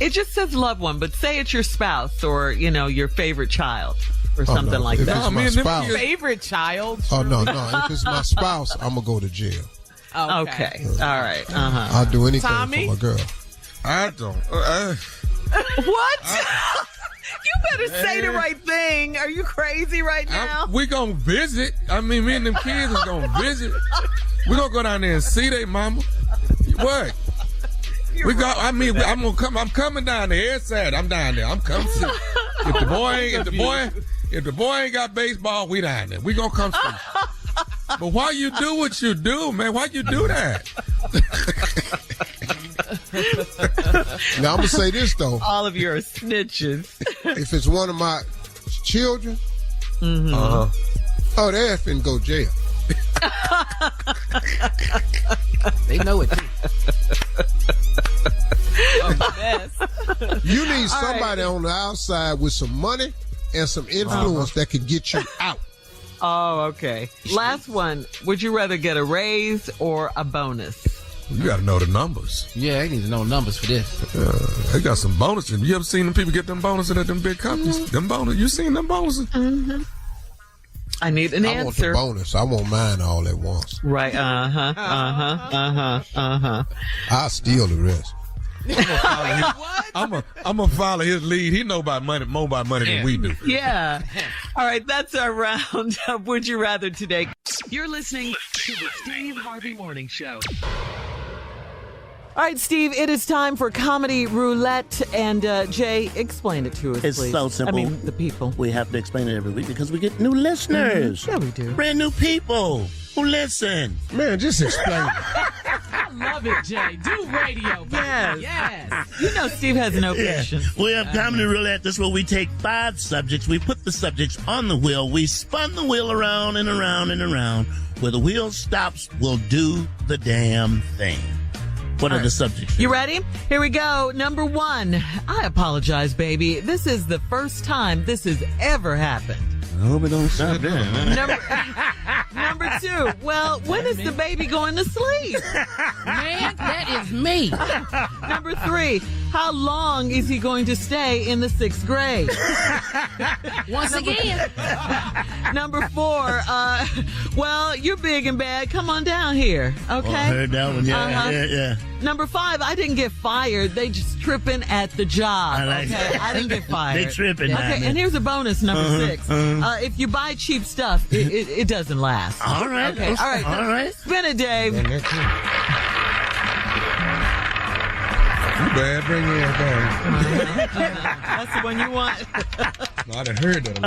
it just says loved one, but say it's your spouse or, your favorite child. Or something like if that. It's my spouse. Favorite child? Oh, no. If it's my spouse, I'm going to go to jail. Okay. All right. I'll do anything for my girl. I don't. What? You better say the right thing. Are you crazy right now? We going to visit. I mean, me and them kids is going to visit. We're going to go down there and see their mama. What? I'm coming down there every Saturday. I'm down there. I'm coming. If the boy ain't got baseball, we down there. We gonna come see. But why you do what you do, man? Why you do that? Now I'm gonna say this though. All of you are snitches. If it's one of my children, they finna go jail. They know it too. You need somebody on the outside with some money and some influence that can get you out. Oh, okay. Last one. Would you rather get a raise or a bonus? You got to know the numbers. Yeah, I need to know numbers for this. They got some bonuses. You ever seen them people get them bonuses at them big companies? Mm-hmm. Them bonuses. You seen them bonuses? Mm-hmm. I need an answer. I want the bonus. I want mine all at once. Right. I'll steal the rest. I'm gonna follow his lead. He know about money more about money than we do. Yeah. All right, that's our round of Would You Rather today. You're listening to the Steve Harvey Morning Show. All right, Steve, it is time for Comedy Roulette. And Jay, explain it to us, it's please. So simple. I mean, the people. We have to explain it every week because we get new listeners. Mm-hmm. Yeah, we do. Brand new people who listen. Man, just explain it. I love it, Jay. Do radio, baby. Yes. You know Steve has no patience. We have Comedy Roulette. This is where we take 5 subjects. We put the subjects on the wheel. We spun the wheel around and around and around. Where the wheel stops, we'll do the damn thing. What are the subjects? You ready? Here we go. Number 1. I apologize, baby. This is the first time this has ever happened. I hope it don't stop there. Number 2. Well, when is the baby going to sleep? Man, that is me. Number 3. How long is he going to stay in the 6th grade? Once again. Number 4. Well, you're big and bad. Come on down here. Okay. I heard that one. Yeah, yeah. Number 5. I didn't get fired. They just tripping at the job. Okay. I didn't get fired. They tripping. Okay. And here's a bonus. Number 6. If you buy cheap stuff, it doesn't last. All right. Okay. All right. All right. Spin it, Dave. You bad, bring your ass That's the one you want. No, I done heard that.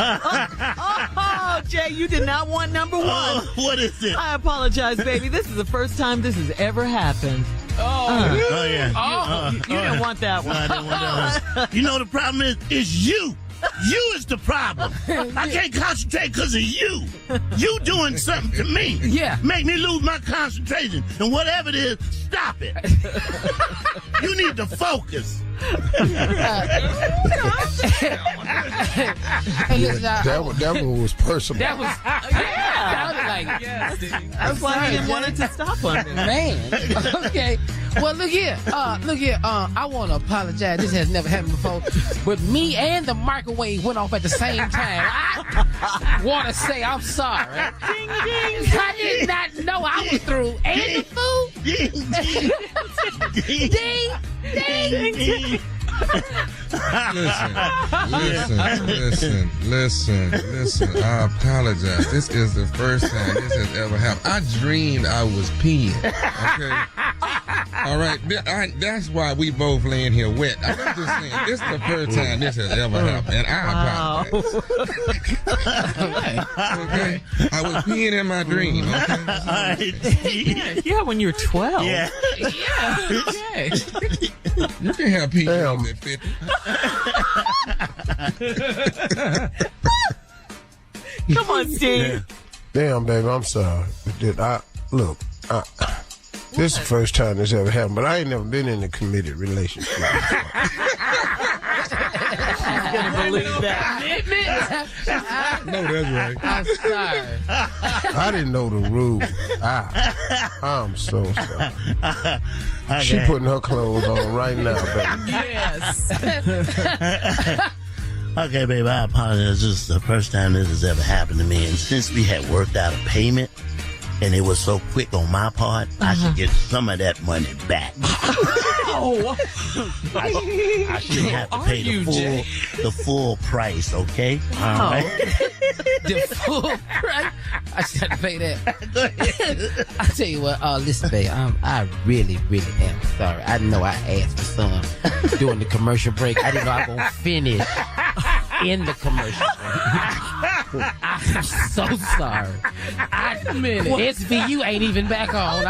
Oh, Jay, you did not want number 1. What is it? I apologize, baby. This is the first time this has ever happened. Yeah. You didn't want that one. No, I didn't want that one. You know the problem is you. You is the problem. I can't concentrate because of you. You doing something to me. Yeah. Make me lose my concentration. And whatever it is, stop it. You need to focus. That one was personal. That was, That's why he didn't want it to stop on me. Man. Okay. Well, look here. I want to apologize. This has never happened before. But me and the microwave went off at the same time. I want to say I'm sorry. Ding, ding, I did not know I was through. And the food. Ding, ding, ding. Listen. I apologize. This is the first time this has ever happened. I dreamed I was peeing. Okay. All right. That's why we both laying here wet. I'm just saying, this is the first time this has ever happened, and I apologize. Okay. I was peeing in my dream. Okay. Yeah, when you're 12. Yeah. Okay. You can have pee at 50. Come on, Steve. Damn, baby, I'm sorry. Look, this is the first time this ever happened, but I ain't never been in a committed relationship before. She's gonna believe that. No, that's right. I'm sorry. I didn't know the rules. I'm so sorry. Okay. She putting her clothes on right now, baby. Yes. Okay, baby, I apologize. This is the first time this has ever happened to me. And since we had worked out a payment, and it was so quick on my part, I should get some of that money back. Oh. I shouldn't have to pay the full price, okay? All right. The full price? I should have to pay that. I tell you what, listen, babe, I really, really am sorry. I know I asked for some during the commercial break. I didn't know I was going to finish in the commercial break. I'm so sorry. SVU ain't even back on.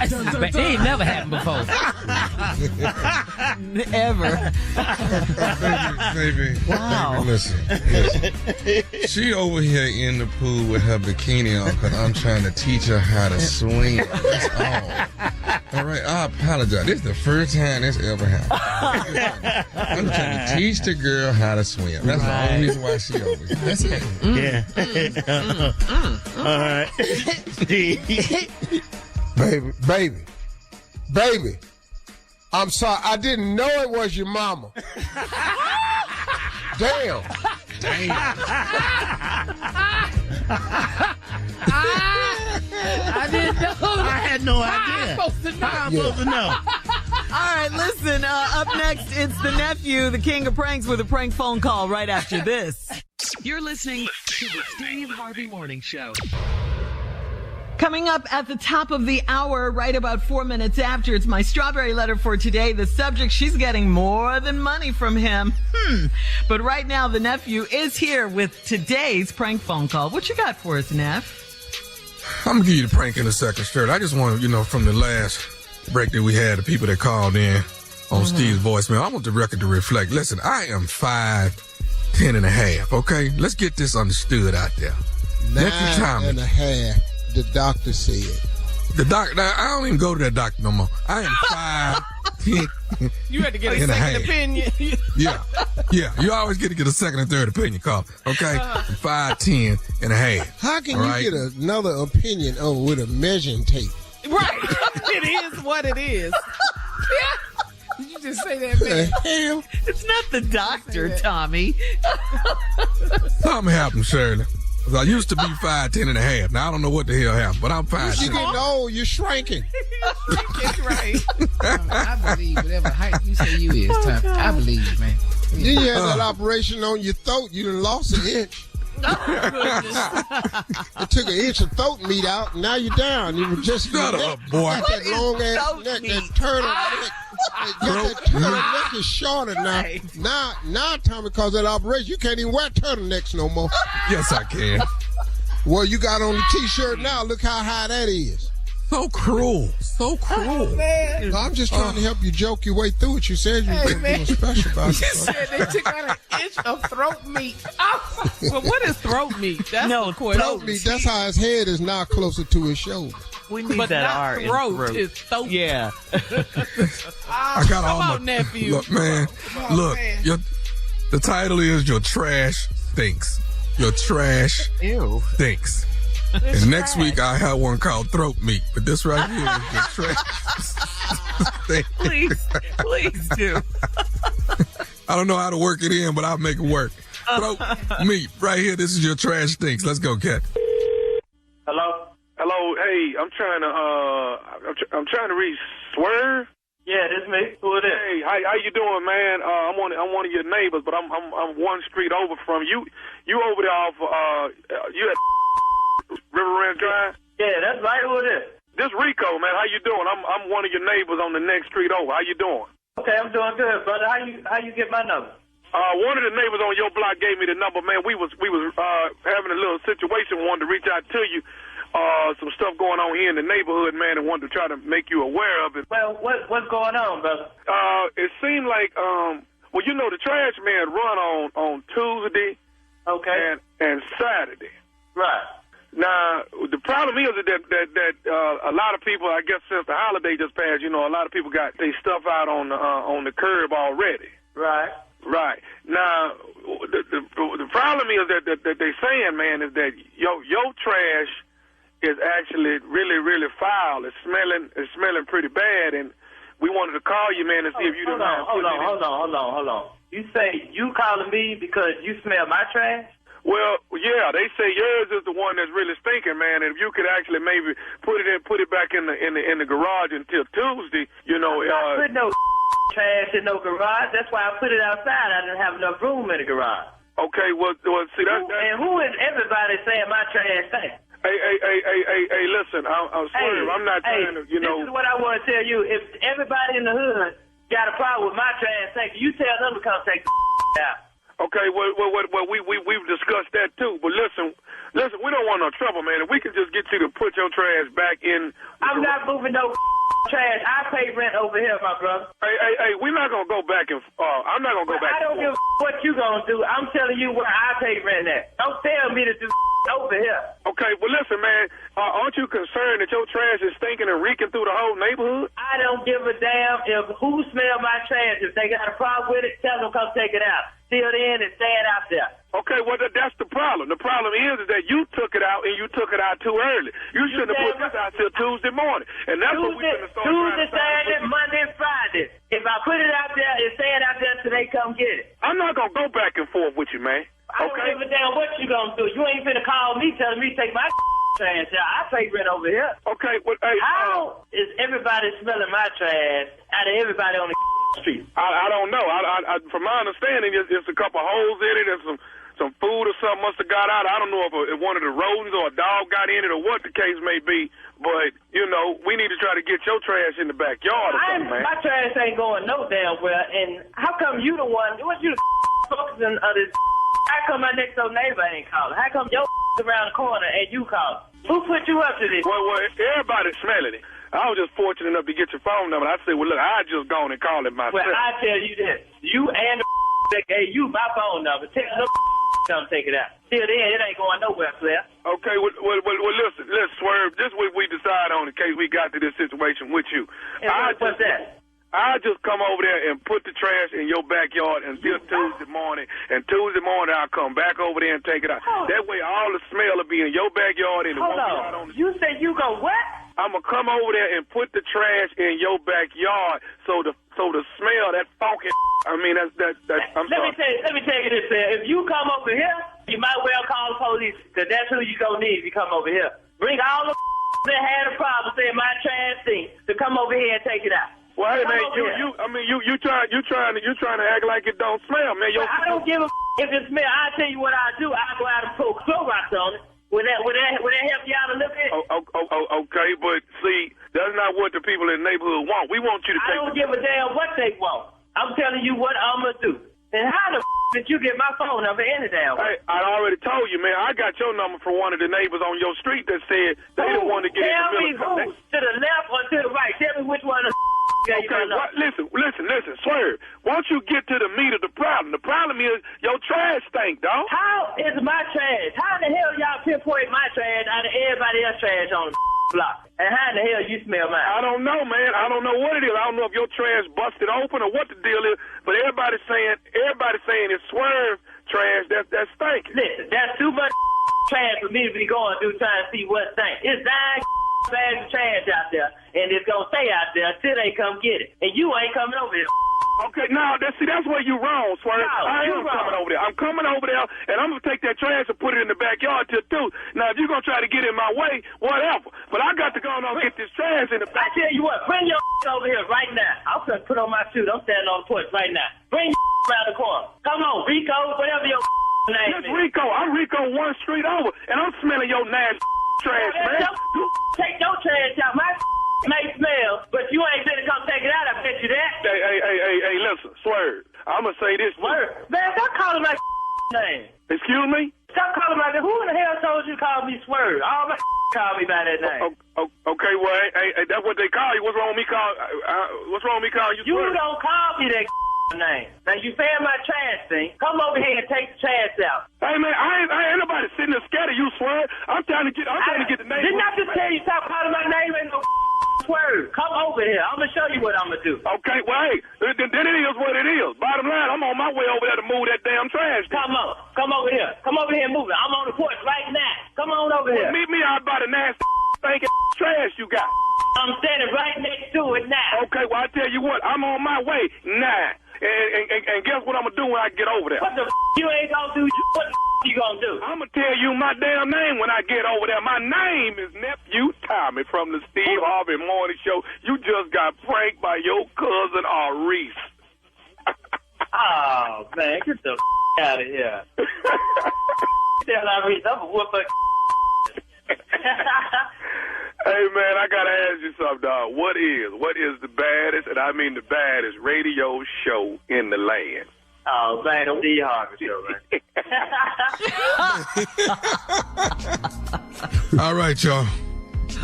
It ain't never happened before. Ever. Baby, listen. She over here in the pool with her bikini on because I'm trying to teach her how to swim. That's all right, I apologize. This is the first time this ever happened. I'm trying to teach the girl how to swim. That's the only reason why she over here. That's it. All right. Baby. I'm sorry. I didn't know it was your mama. Damn. I didn't know. I had no idea. I'm supposed to know. I'm supposed to know. All right, listen. Up next, it's the nephew, the king of pranks, with a prank phone call right after this. You're listening to the Steve Harvey Morning Show. Coming up at the top of the hour, right about 4 minutes after, it's my strawberry letter for today. The subject, she's getting more than money from him. But right now, the nephew is here with today's prank phone call. What you got for us, Neff? I'm going to give you the prank in a second, Stuart. I just want to, from the last break that we had, the people that called in on Steve's voicemail, I want the record to reflect. Listen, I am 5'10" and a half, okay? Let's get this understood out there. 9 and a half, the doctor said. The doctor, I don't even go to that doctor no more. I am 5'10". You had to get a second opinion. Yeah. You always get a second and third opinion call. Okay, I'm 5'10" and a half. How can you get another opinion with a measuring tape? Right. It is what it is. Did you just say that, man? Hell, it's not the doctor, Tommy. Something happened, Shirley. I used to be 5'10" and a half. Now I don't know what the hell happened, but I'm 5'10". You're getting old. You're shrinking. That's right. I believe whatever height you say you is, Tommy. I believe you, man. Then you had that operation on your throat. You done lost an inch. It took an inch of throat meat out, and now you're down. You were just shut up, boy. That long ass neck, that turtleneck. That turtleneck is shorter now. Now, Tommy, because of that operation, you can't even wear turtlenecks no more. Yes, I can. Well, you got on the T-shirt now. Look how high that is. So cruel. So cruel. No, I'm just trying to help you joke your way through it. You said you were doing special about it. You said they took out an inch of throat meat. Oh, well, what is throat meat? That's the question. Throat meat, that's how his head is now closer to his shoulder. We need that R in throat. It's throat. Yeah. I got all my nephew. Look, man. The title is Your Trash Stinks. Your trash stinks. And next week I have one called Throat Meat, but this right here is Your Trash Please do. I don't know how to work it in, but I'll make it work. Throat Meat, right here. This is Your Trash Stinks. Let's go, Cat. Hello. Hey, I'm trying to reach Swerve. Yeah, this is me. Who it is? Hey, how you doing, man? I'm one of your neighbors, but I'm one street over from you. You over there off you at River Ranch Drive? Yeah, that's right. Who it is? This Rico, man. How you doing? I'm one of your neighbors on the next street over. How you doing? Okay, I'm doing good, brother. How you get my number? One of the neighbors on your block gave me the number, man. We was having a little situation. Wanted to reach out to you. Some stuff going on here in the neighborhood, man, and wanted to try to make you aware of it. Well, what's going on, brother? It seemed like well, you know, the trash man run on Tuesday, okay, and Saturday. Right. Now, the problem is that a lot of people, I guess since the holiday just passed, you know, a lot of people got their stuff out on the curb already. Right. Right. Now, the problem is that they saying, man, is that your trash is actually really, really foul. It's smelling pretty bad, and we wanted to call you, man, and see if you don't mind. Hold on. You say you calling me because you smell my trash? Well, yeah, they say yours is the one that's really stinking, man. And if you could actually maybe put it back in the garage until Tuesday, you know. I'm not putting no trash in no garage. That's why I put it outside. I didn't have enough room in the garage. Okay, well, see that. And who is everybody saying my trash stinks? Hey, listen, I'm sorry. I'm not trying to, you know. This is what I want to tell you. If everybody in the hood got a problem with my trash tank, you tell them to come take the out. Okay, well, we've discussed that too. But listen, we don't want no trouble, man. If we can just get you to put your trash back in. I'm not moving no trash. I pay rent over here, my brother. Hey, we're not gonna go back and. I'm not gonna go back. I don't give what you gonna do. I'm telling you where I pay rent at. Don't tell me to do over here. Okay, well, listen, man. Aren't you concerned that your trash is stinking and reeking through the whole neighborhood? I don't give a damn if who smell my trash. If they got a problem with it, tell them to come take it out. Seal it in and stand out there. Okay, well, that's the problem. The problem is that you took it out and you took it out too early. You should have put this out till Tuesday morning. And that's what we're going to start Tuesday, Saturday, Monday, Friday. If I put it out there, it's staying out there till they come get it. I'm not going to go back and forth with you, man. I don't give a damn what you going to do. You ain't finna call me telling me to take my trash out. I pay rent over here. Okay, well, hey. How is everybody smelling my trash out of everybody on the street? I don't know. I from my understanding, it's a couple holes in it and some food or something must have got out. I don't know if one of the rodents or a dog got in it or what the case may be. But, you know, we need to try to get your trash in the backyard or something, man. My trash ain't going no damn well. And how come you the one, what you focusing on this? How come my next door neighbor ain't calling? How come your around the corner and you calling? Who put you up to this? Well, everybody's smelling it. I was just fortunate enough to get your phone number. I said, well, look, I just gone and called it myself. Well, I tell you this. You and the that gave you my phone number. Tell the come take it out. Till then, it ain't going nowhere, Claire. Okay, well, listen, let's Swerve. This is what we decide on in case we got to this situation with you. What's that? I just come over there and put the trash in your backyard until Tuesday morning. And Tuesday morning, I'll come back over there and take it out. That way, all the smell will be in your backyard and it won't be out on the... You say you go what? I'm going to come over there and put the trash in your backyard so the smell, that funky... I mean, that's I'm sorry. Let me tell you this, man. If you come over here, you might well call the police, because that's who you going to need if you come over here. Bring all the that had a problem saying my trash thing to come over here and take it out. Well, hey, man, you trying to act like it don't smell, man. I don't give a if it smell. I tell you what I do. I go out and put Clorox on it. Would that help you out a little bit? Okay, but see, that's not what the people in the neighborhood want. We want you to take... I don't give a damn what they want. I'm telling you what I'm going to do. And how the did you get my phone number any damn way? Hey, I already told you, man. I got your number from one of the neighbors on your street that said they didn't want to get in the middle. Tell me who? To the left or to the right? Tell me which one of Okay, listen, Swerve. Once you get to the meat of the problem is your trash stink, dog. How is my trash? How the hell y'all pinpoint my trash out of everybody else's trash on the block? And how in the hell you smell mine? I don't know, man. I don't know what it is. I don't know if your trash busted open or what the deal is. But everybody's saying it's Swerve trash that stinking. Listen, that's too much trash for me to be going through trying to see what stinks. It's 9 bags of trash out there, and it's gonna stay out there until they come get it. And you ain't coming over here. Okay, now that's where you wrong, Swerve. I am coming over there. I'm coming over there, and I'm gonna take that trash and put it in the backyard till 2. Now, if you're gonna try to get in my way, whatever. But I got to go on and get this trash in the back. I tell you what, bring your over here right now. I'm gonna put on my suit. I'm standing on the porch right now. Bring your around the corner. Come on, Rico, whatever your name is. Rico. I'm Rico one street over, and I'm smelling your nasty trash, man. Take your trash out. My may smell, but you ain't gonna come take it out. I bet you that. Hey, listen, Swerve. I'm gonna say this. Swerve, man, stop calling my name. Excuse me? Stop calling my name. Who in the hell told you to call me Swerve? All my call me by that name. Okay, well, hey, that's what they call you. What's wrong with me calling you? You Swerve? don't call me that name. Now you paying my trash thing. Come over here and take the trash out. Hey man, I ain't nobody sitting there scared of you, Swerve. I'm trying to get the name. Didn't I just tell you stop calling my name? Ain't no Swerve. Come over here. I'm gonna show you what I'm gonna do. Okay, well, hey, then it is what it is. Bottom line, I'm on my way over there to move that damn trash. Come over here. Come over here and move it. I'm on the porch right now. Come on over here. Meet me out by the nasty stinking trash you got. I'm standing right next to it now. Okay, well, I tell you what, I'm on my way now. And guess what I'm gonna do when I get over there? What the you ain't gonna do? What the you gonna do? I'm gonna tell you my damn name when I get over there. My name is Nephew Tommy from the Steve Harvey Morning Show. You just got pranked by your cousin Reese. Oh man, get the out of here. Tell Reese, I'm a whoop. Hey, man, I got to ask you something, dog. What is the baddest, and I mean the baddest, radio show in the land? Oh, man, don't be Harvey show, man. All right, y'all.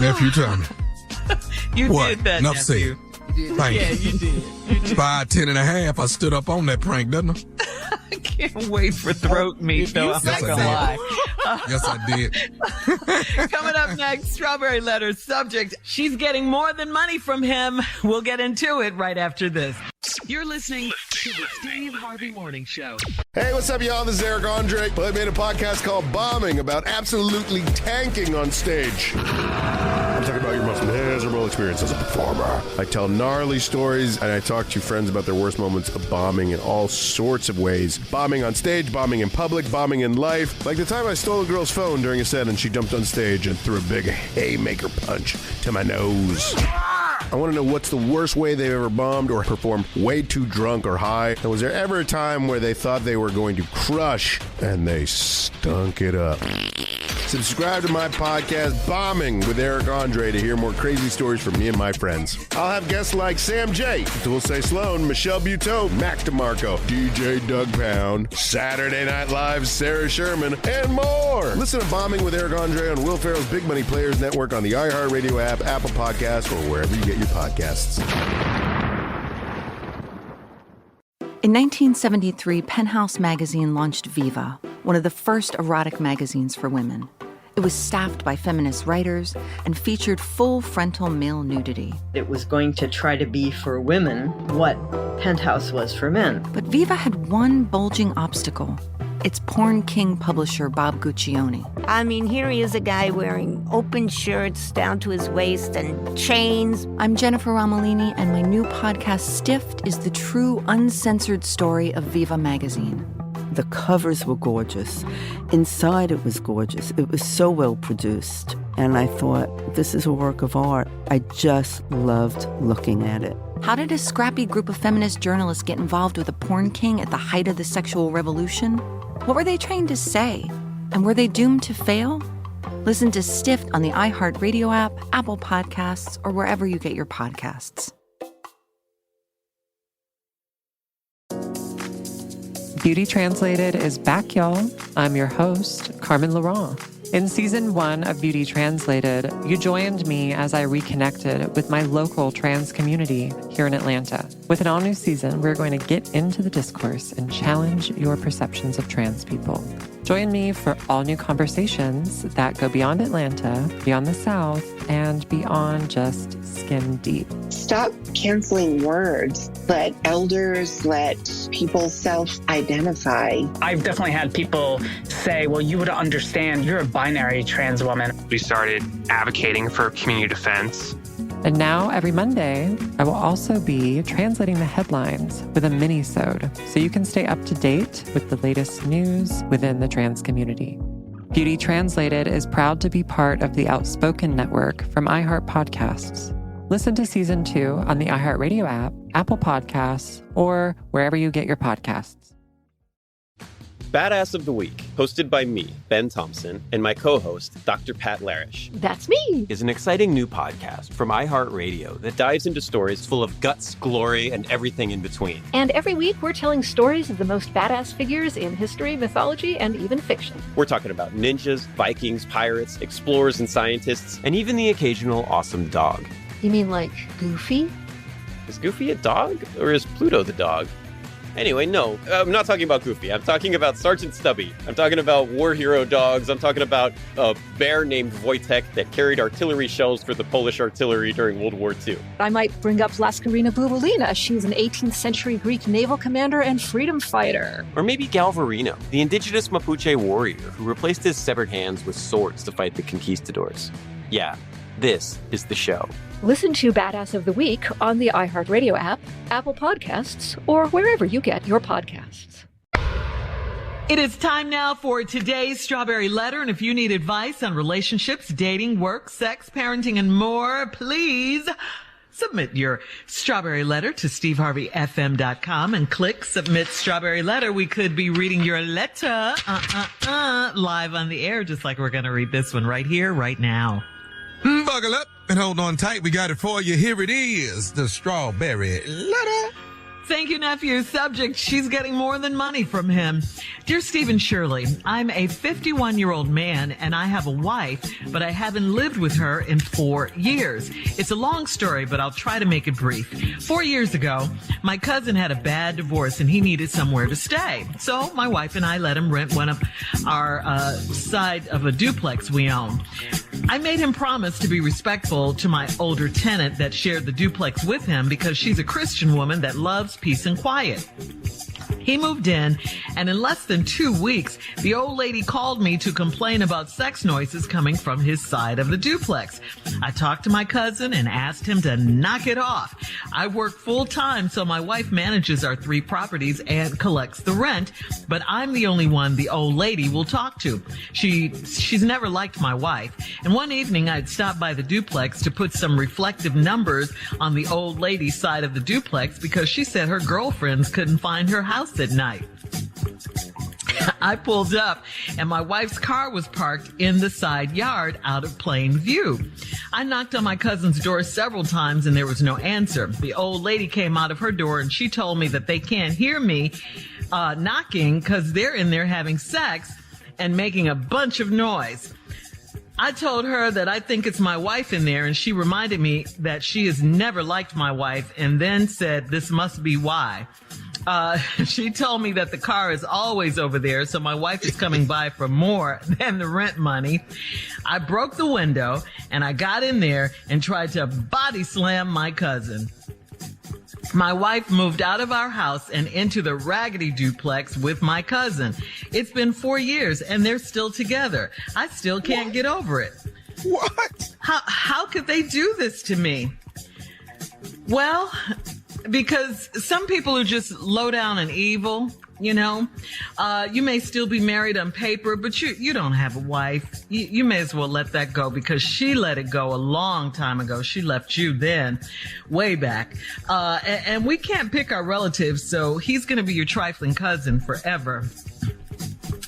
Nephew Tommy. You what? did that, Enough nephew. Said. Yeah, you did. 5, 10 and a half. I stood up on that prank, didn't I? I can't wait for throat meat, though. I'm not going to lie. Yes, I did. Coming up next, Strawberry Letter subject. She's getting more than money from him. We'll get into it right after this. You're listening to the Steve Harvey Morning Show. Hey, what's up, y'all? This is Eric Andre. I made a podcast called Bombing about absolutely tanking on stage. I'm talking about your most miserable experience as a performer. I tell gnarly stories, and I talk to friends about their worst moments of bombing in all sorts of ways. Bombing on stage, bombing in public, bombing in life. Like the time I stole a girl's phone during a set and she jumped on stage and threw a big haymaker punch to my nose. I want to know what's the worst way they've ever bombed or performed way too drunk or high. And was there ever a time where they thought they were going to crush and they stunk it up? Subscribe to my podcast, Bombing with Eric Andre, to hear more crazy stories from me and my friends. I'll have guests like Sam J, Dulce Sloan, Michelle Buteau, Mac DeMarco, DJ Doug Pound, Saturday Night Live's Sarah Sherman, and more. Listen to Bombing with Eric Andre on Will Ferrell's Big Money Players Network on the iHeartRadio app, Apple Podcasts, or wherever you get your podcasts. In 1973, Penthouse magazine launched Viva, one of the first erotic magazines for women. It was staffed by feminist writers and featured full frontal male nudity. It was going to try to be for women what Penthouse was for men. But Viva had one bulging obstacle. Its porn king publisher, Bob Guccione. I mean, here he is, a guy wearing open shirts down to his waist and chains. I'm Jennifer Romolini, and my new podcast, Stiffed, is the true, uncensored story of Viva magazine. The covers were gorgeous. Inside it was gorgeous. It was so well produced. And I thought, this is a work of art. I just loved looking at it. How did a scrappy group of feminist journalists get involved with a porn king at the height of the sexual revolution? What were they trying to say? And were they doomed to fail? Listen to Stiffed on the iHeart Radio app, Apple Podcasts, or wherever you get your podcasts. Beauty Translated is back, y'all. I'm your host, Carmen Laurent. In season 1 of Beauty Translated, you joined me as I reconnected with my local trans community here in Atlanta. With an all-new season, we're going to get into the discourse and challenge your perceptions of trans people. Join me for all new conversations that go beyond Atlanta, beyond the South, and beyond just skin deep. Stop canceling words. Let elders, let people self-identify. I've definitely had people say, well, you would understand, you're a binary trans woman. We started advocating for community defense. And now, every Monday, I will also be translating the headlines with a mini-sode, so you can stay up to date with the latest news within the trans community. Beauty Translated is proud to be part of the Outspoken Network from iHeart Podcasts. Listen to Season 2 on the iHeart Radio app, Apple Podcasts, or wherever you get your podcasts. Badass of the Week, hosted by me, Ben Thompson, and my co-host, Dr. Pat Larish. That's me. Is an exciting new podcast from iHeartRadio that dives into stories full of guts, glory, and everything in between. And every week, we're telling stories of the most badass figures in history, mythology, and even fiction. We're talking about ninjas, Vikings, pirates, explorers, and scientists, and even the occasional awesome dog. You mean like Goofy? Is Goofy a dog, or is Pluto the dog? Anyway, no, I'm not talking about Goofy. I'm talking about Sergeant Stubby. I'm talking about war hero dogs. I'm talking about a bear named Wojtek that carried artillery shells for the Polish artillery during World War II. I might bring up Laskarina Bubulina. She's an 18th century Greek naval commander and freedom fighter. Or maybe Galvarino, the indigenous Mapuche warrior who replaced his severed hands with swords to fight the conquistadors. Yeah, this is the show. Listen to Badass of the Week on the iHeart Radio app, Apple Podcasts, or wherever you get your podcasts. It is time now for today's Strawberry Letter. And if you need advice on relationships, dating, work, sex, parenting, and more, please submit your Strawberry Letter to steveharveyfm.com and click Submit Strawberry Letter. We could be reading your letter live on the air, just like we're going to read this one right here, right now. Buckle up and hold on tight. We got it for you. Here it is, the Strawberry Letter. Thank you, nephew. Subject, she's getting more than money from him. Dear Steve and Shirley, I'm a 51-year-old man and I have a wife, but I haven't lived with her in 4 years. It's a long story, but I'll try to make it brief. 4 years ago, my cousin had a bad divorce and he needed somewhere to stay. So my wife and I let him rent one of our side of a duplex we own. I made him promise to be respectful to my older tenant that shared the duplex with him because she's a Christian woman that loves peace and quiet. He moved in, and in less than 2 weeks, the old lady called me to complain about sex noises coming from his side of the duplex. I talked to my cousin and asked him to knock it off. I work full time, so my wife manages our 3 properties and collects the rent, but I'm the only one the old lady will talk to. She's never liked my wife, and one evening I'd stopped by the duplex to put some reflective numbers on the old lady's side of the duplex because she said her girlfriends couldn't find her house at night. I pulled up and my wife's car was parked in the side yard out of plain view. I knocked on my cousin's door several times and there was no answer. The old lady came out of her door and she told me that they can't hear me knocking because they're in there having sex and making a bunch of noise. I told her that I think it's my wife in there, and she reminded me that she has never liked my wife and then said this must be why. She told me that the car is always over there, so my wife is coming by for more than the rent money. I broke the window, and I got in there and tried to body slam my cousin. My wife moved out of our house and into the raggedy duplex with my cousin. It's been 4 years, and they're still together. I still can't get over it. What? How could they do this to me? Well, because some people are just low down and evil, you know. You may still be married on paper, but you don't have a wife. You may as well let that go, because she let it go a long time ago. She left you then, way back. And we can't pick our relatives, so he's going to be your trifling cousin forever.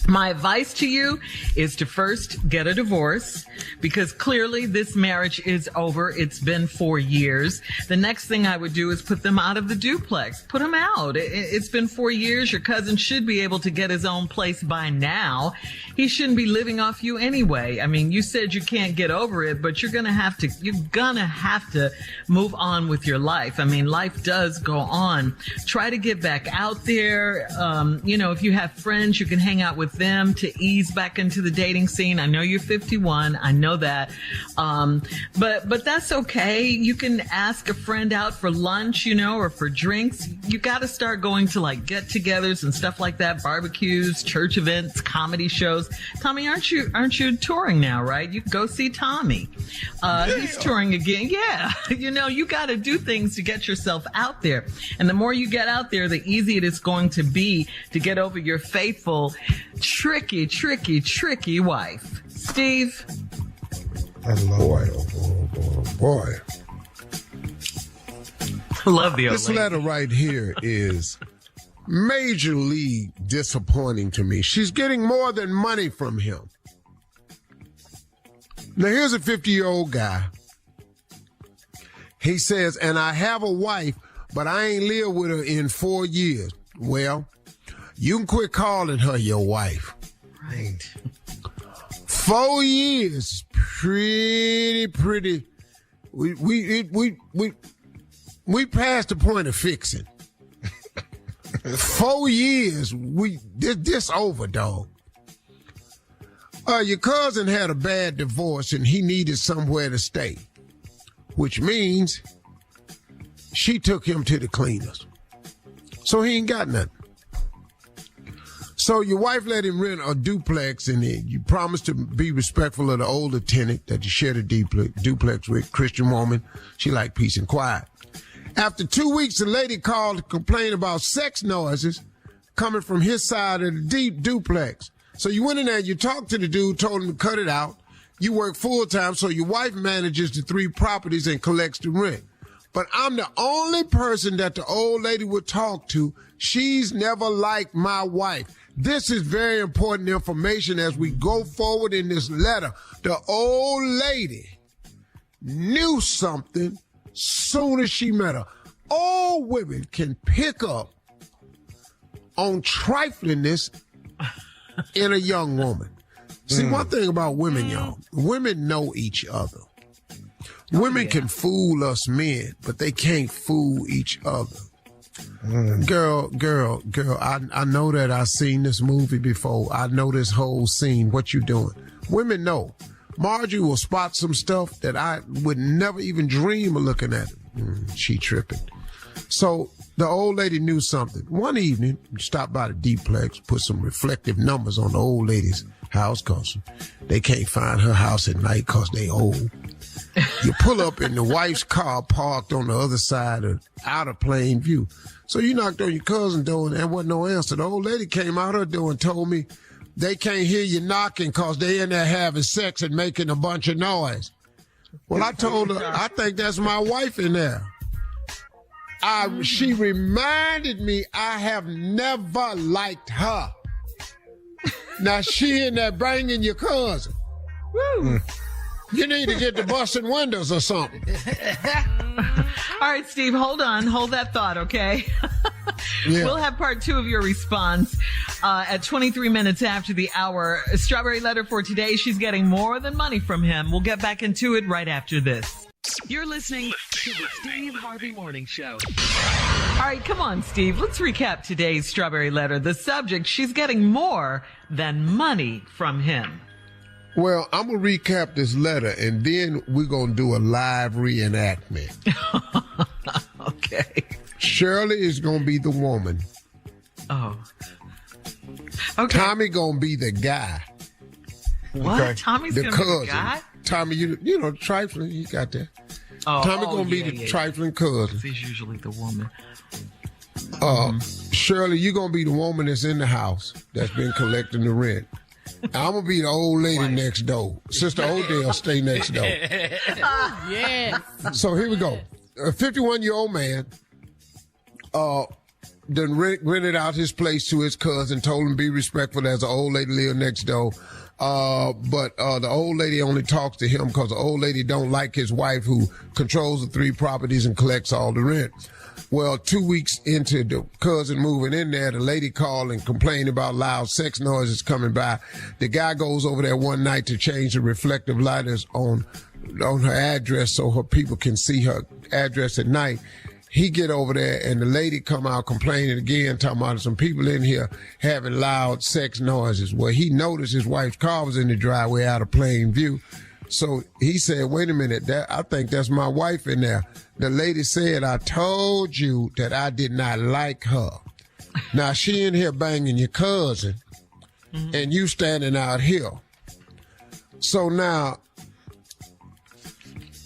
My advice to you is to first get a divorce, because clearly this marriage is over. It's been 4 years. The next thing I would do is put them out of the duplex. Put them out. It's been 4 years. Your cousin should be able to get his own place by now. He shouldn't be living off you anyway. I mean, you said you can't get over it, but you're gonna have to move on with your life. I mean, life does go on. Try to get back out there. If you have friends, you can hang out with them to ease back into the dating scene. I know you're 51. I know that. But that's okay. You can ask a friend out for lunch, or for drinks. You got to start going to like get-togethers and stuff like that, barbecues, church events, comedy shows. Tommy, aren't you touring now, right? You can go see Tommy. He's touring again. Yeah. You got to do things to get yourself out there. And the more you get out there, the easier it is going to be to get over your faithful, tricky wife. Steve? Boy. Love the old This lady. letter right here is majorly disappointing to me. She's getting more than money from him. Now, here's a 50-year-old guy. He says, and I have a wife, but I ain't lived with her in 4 years. Well, you can quit calling her your wife. Right. 4 years, pretty. We passed the point of fixing. 4 years, this over, dog. Your cousin had a bad divorce and he needed somewhere to stay, which means she took him to the cleaners. So he ain't got nothing. So your wife let him rent a duplex, and you promised to be respectful of the older tenant that you shared a duplex with, Christian woman. She liked peace and quiet. After 2 weeks, the lady called to complain about sex noises coming from his side of the duplex. So you went in there, you talked to the dude, told him to cut it out. You work full-time, so your wife manages the 3 properties and collects the rent. But I'm the only person that the old lady would talk to. She's never liked my wife. This is very important information as we go forward in this letter. The old lady knew something soon as she met her. All women can pick up on triflingness in a young woman. See, one thing about women, y'all, women know each other. Women can fool us men, but they can't fool each other. Girl, I know that I've seen this movie before. I know this whole scene, what you doing. Women know. Margie will spot some stuff that I would never even dream of looking at. She tripping. So the old lady knew something. One evening, stopped by the duplex, put some reflective numbers on the old lady's house because they can't find her house at night because they old. You pull up in the wife's car parked on the other side out of plain view. So you knocked on your cousin's door and there wasn't no answer. The old lady came out her door and told me they can't hear you knocking because they in there having sex and making a bunch of noise. Well, I told her, I think that's my wife in there. She reminded me I have never liked her. Now she in there banging your cousin. Woo. You need to get to busting windows or something. All right, Steve, hold on. Hold that thought, okay? Yeah. We'll have part 2 of your response at 23 minutes after the hour. A strawberry letter for today. She's getting more than money from him. We'll get back into it right after this. You're listening to to the Steve Harvey Morning Show. All right, come on, Steve. Let's recap today's Strawberry Letter. The subject, she's getting more than money from him. Well, I'm going to recap this letter, and then we're going to do a live reenactment. Okay. Shirley is going to be the woman. Oh. Okay. Tommy going to be the guy. What? Okay. Tommy's going to be the guy? Tommy, you know, trifling, you got that. Tommy going to be the trifling cousin. He's usually the woman. Shirley, you going to be the woman that's in the house that's been collecting the rent. I'm going to be the old lady next door. Sister Odell stay next door. Yes. So here we go. A 51-year-old man done rented out his place to his cousin, told him be respectful. There's an old lady live next door. But the old lady only talks to him because the old lady don't like his wife who controls the 3 properties and collects all the rent. Well, 2 weeks into the cousin moving in there, the lady called and complained about loud sex noises coming by. The guy goes over there one night to change the reflective lighters on her address so her people can see her address at night. He get over there and the lady come out complaining again, talking about some people in here having loud sex noises. Well, he noticed his wife's car was in the driveway out of plain view. So he said, wait a minute, I think that's my wife in there. The lady said, I told you that I did not like her. Now she in here banging your cousin and you standing out here. So now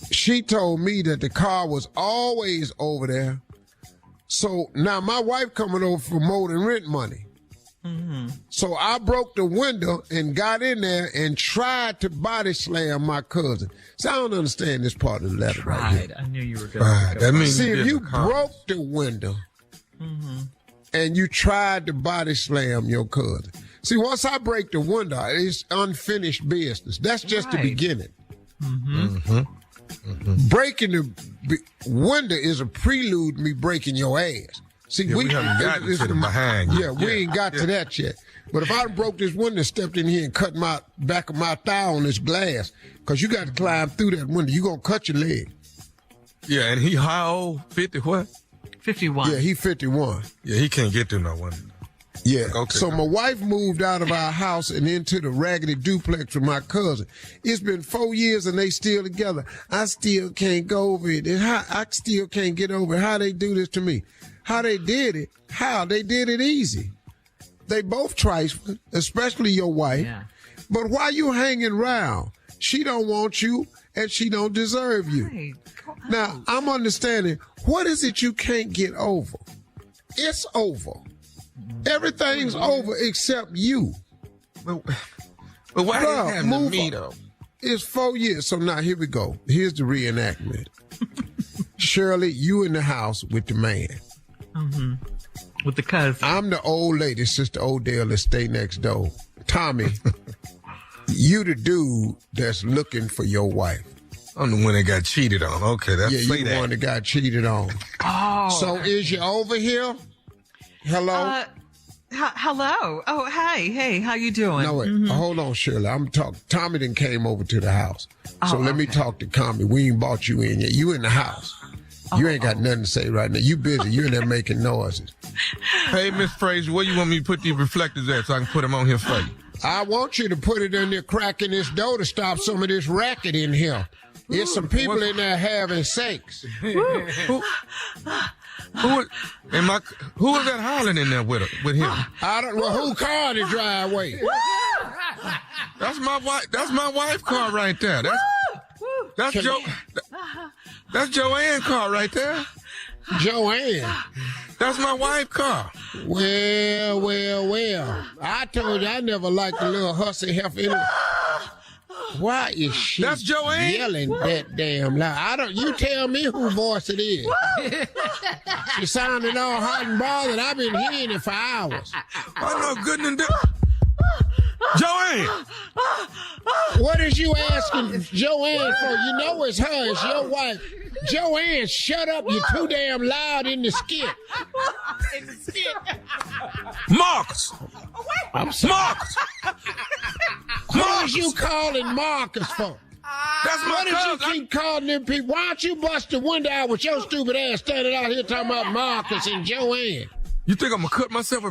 she told me that the car was always over there. So now my wife coming over for more than rent money. So I broke the window and got in there and tried to body slam my cousin. So I don't understand this part of the letter right here. I knew you were going to That means see, if you broke the window and you tried to body slam your cousin. See, once I break the window, it's unfinished business. That's just the beginning. Breaking the window is a prelude to me breaking your ass. See, we haven't gotten to the behind yet. Yeah, we ain't got to that yet. But if I broke this window, stepped in here and cut my back of my thigh on this glass, because you got to climb through that window, you going to cut your leg. Yeah, and he how old? 50 what? 51. Yeah, he 51. Yeah, he can't get through no window. Yeah, so my wife moved out of our house and into the raggedy duplex with my cousin. It's been 4 years and they still together. I still can't go over it. I still can't get over it. How they do this to me. How they did it. How they did it easy. They both trifling, especially your wife. Yeah. But why you hanging around? She don't want you and she don't deserve you. Right. Now, I'm understanding. What is it you can't get over? It's over. Everything's over except you. But why did it happen to me, though? It's 4 years. So now here we go. Here's the reenactment. Shirley, you in the house with the man. With the cousin. I'm the old lady, Sister Odell, that stay next door. Tommy, you the dude that's looking for your wife. I'm the one that got cheated on. Okay, that's you the one that got cheated on. Oh. So is you over here? Hello? Hello. Oh, hey, how you doing? No, hold on, Shirley. I'm talking. Tommy done came over to the house. So let me talk to Tommy. We ain't bought you in yet. You in the house. You ain't got nothing to say right now. You busy. You in there making noises. Hey, Miss Frazier, where you want me to put these reflectors at so I can put them on here for you? I want you to put it in there cracking this door to stop some of this racket in here. There's some people in there having sex. Who is that hollering in there with him? I don't know. Who car in the driveway? That's my wife. That's my wife's car right there. That's Joanne's car right there. Joanne. That's my wife's car. Well. I told you I never liked the little hussy heifer. Why is she That's Joanne? yelling that damn loud? You tell me whose voice it is. She sounded all hot and bothered. I've been hearing it for hours. I know good and Joanne! What is you asking Joanne for? You know it's her. It's your wife. Joanne, shut up. You're too damn loud in the skit. Marcus! I'm sorry. Marcus! What is you calling Marcus for? That's That's my Why did you cousin. keep calling them people? Why don't you bust the window out with your stupid ass standing out here talking about Marcus and Joanne? You think I'm gonna cut myself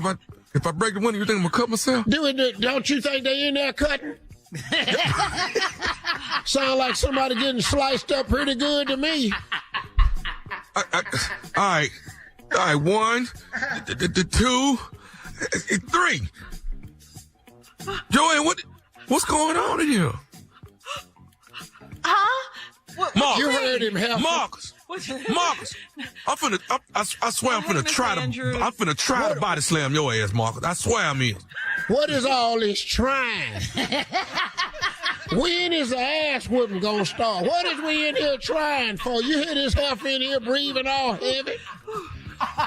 if I break the window? You think I'm gonna cut myself? Don't you think they in there cutting? Sound like somebody getting sliced up pretty good to me. All right. One, two, three. Joanne, what's going on in here? Huh? Marcus, you heard him, Hell. Marcus, I swear I'm finna try to body slam your ass, Marcus. I swear I'm in. What is all this trying? When is the ass whooping gonna start? What is we in here trying for? You hear this heifer in here breathing all heavy?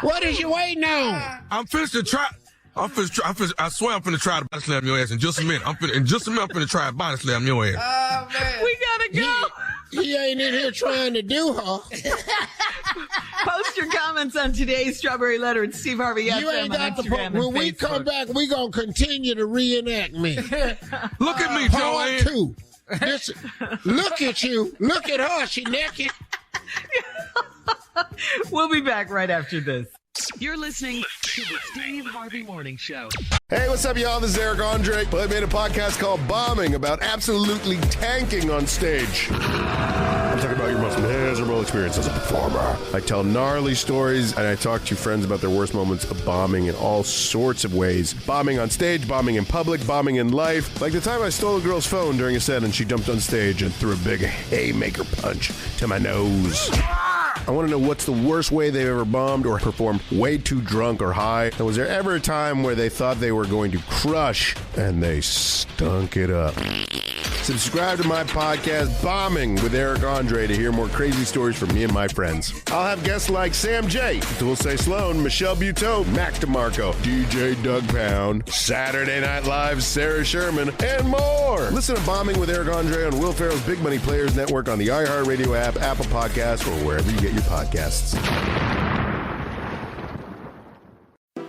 What is you waiting on? I'm finished to try. I swear I'm finna try to body slam your ass in just a minute. I'm finna try to body slam your ass. Oh, man. We gotta go. He ain't in here trying to do her. Post your comments on today's Strawberry Letter at Steve Harvey FM You ain't on got the Instagram and When we Facebook. come back, we gonna continue to reenact me. Look at me, Part Joanne. 2. Listen, look at you. Look at her. She naked. We'll be back right after this. You're listening to the Steve Harvey Morning Show. Hey, what's up, y'all? This is Eric Andre. I made a podcast called Bombing about absolutely tanking on stage. I'm talking about your most miserable experience as a performer. I tell gnarly stories, and I talk to friends about their worst moments of bombing in all sorts of ways. Bombing on stage, bombing in public, bombing in life. Like the time I stole a girl's phone during a set and she jumped on stage and threw a big haymaker punch to my nose. I want to know what's the worst way they've ever bombed or performed way too drunk or high. And was there ever a time where they thought they were going to crush and they stunk it up? Subscribe to my podcast, Bombing with Eric Andre, to hear more crazy stories from me and my friends. I'll have guests like Sam J, Dulce Sloan, Michelle Buteau, Mac DeMarco, DJ Doug Pound, Saturday Night Live's Sarah Sherman, and more. Listen to Bombing with Eric Andre on Will Ferrell's Big Money Players Network on the iHeartRadio app, Apple Podcasts, or wherever you get your podcasts.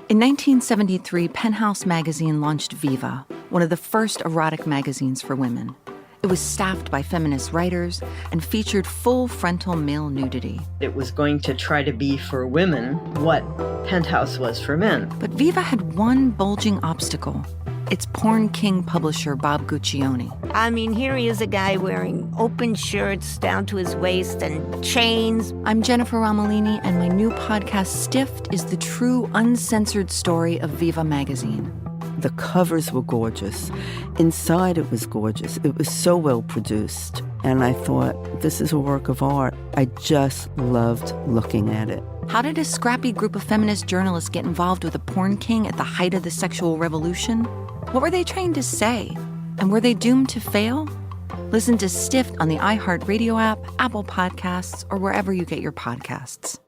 In 1973, Penthouse magazine launched Viva, one of the first erotic magazines for women. It was staffed by feminist writers and featured full frontal male nudity. It was going to try to be for women what Penthouse was for men. But Viva had one bulging obstacle. Its porn king publisher, Bob Guccione. I mean, here he is, a guy wearing open shirts down to his waist and chains. I'm Jennifer Romolini, and my new podcast, Stiffed, is the true, uncensored story of Viva magazine. The covers were gorgeous. Inside it was gorgeous. It was so well produced. And I thought, this is a work of art. I just loved looking at it. How did a scrappy group of feminist journalists get involved with a porn king at the height of the sexual revolution? What were they trying to say? And were they doomed to fail? Listen to Stiffed on the iHeartRadio app, Apple Podcasts, or wherever you get your podcasts.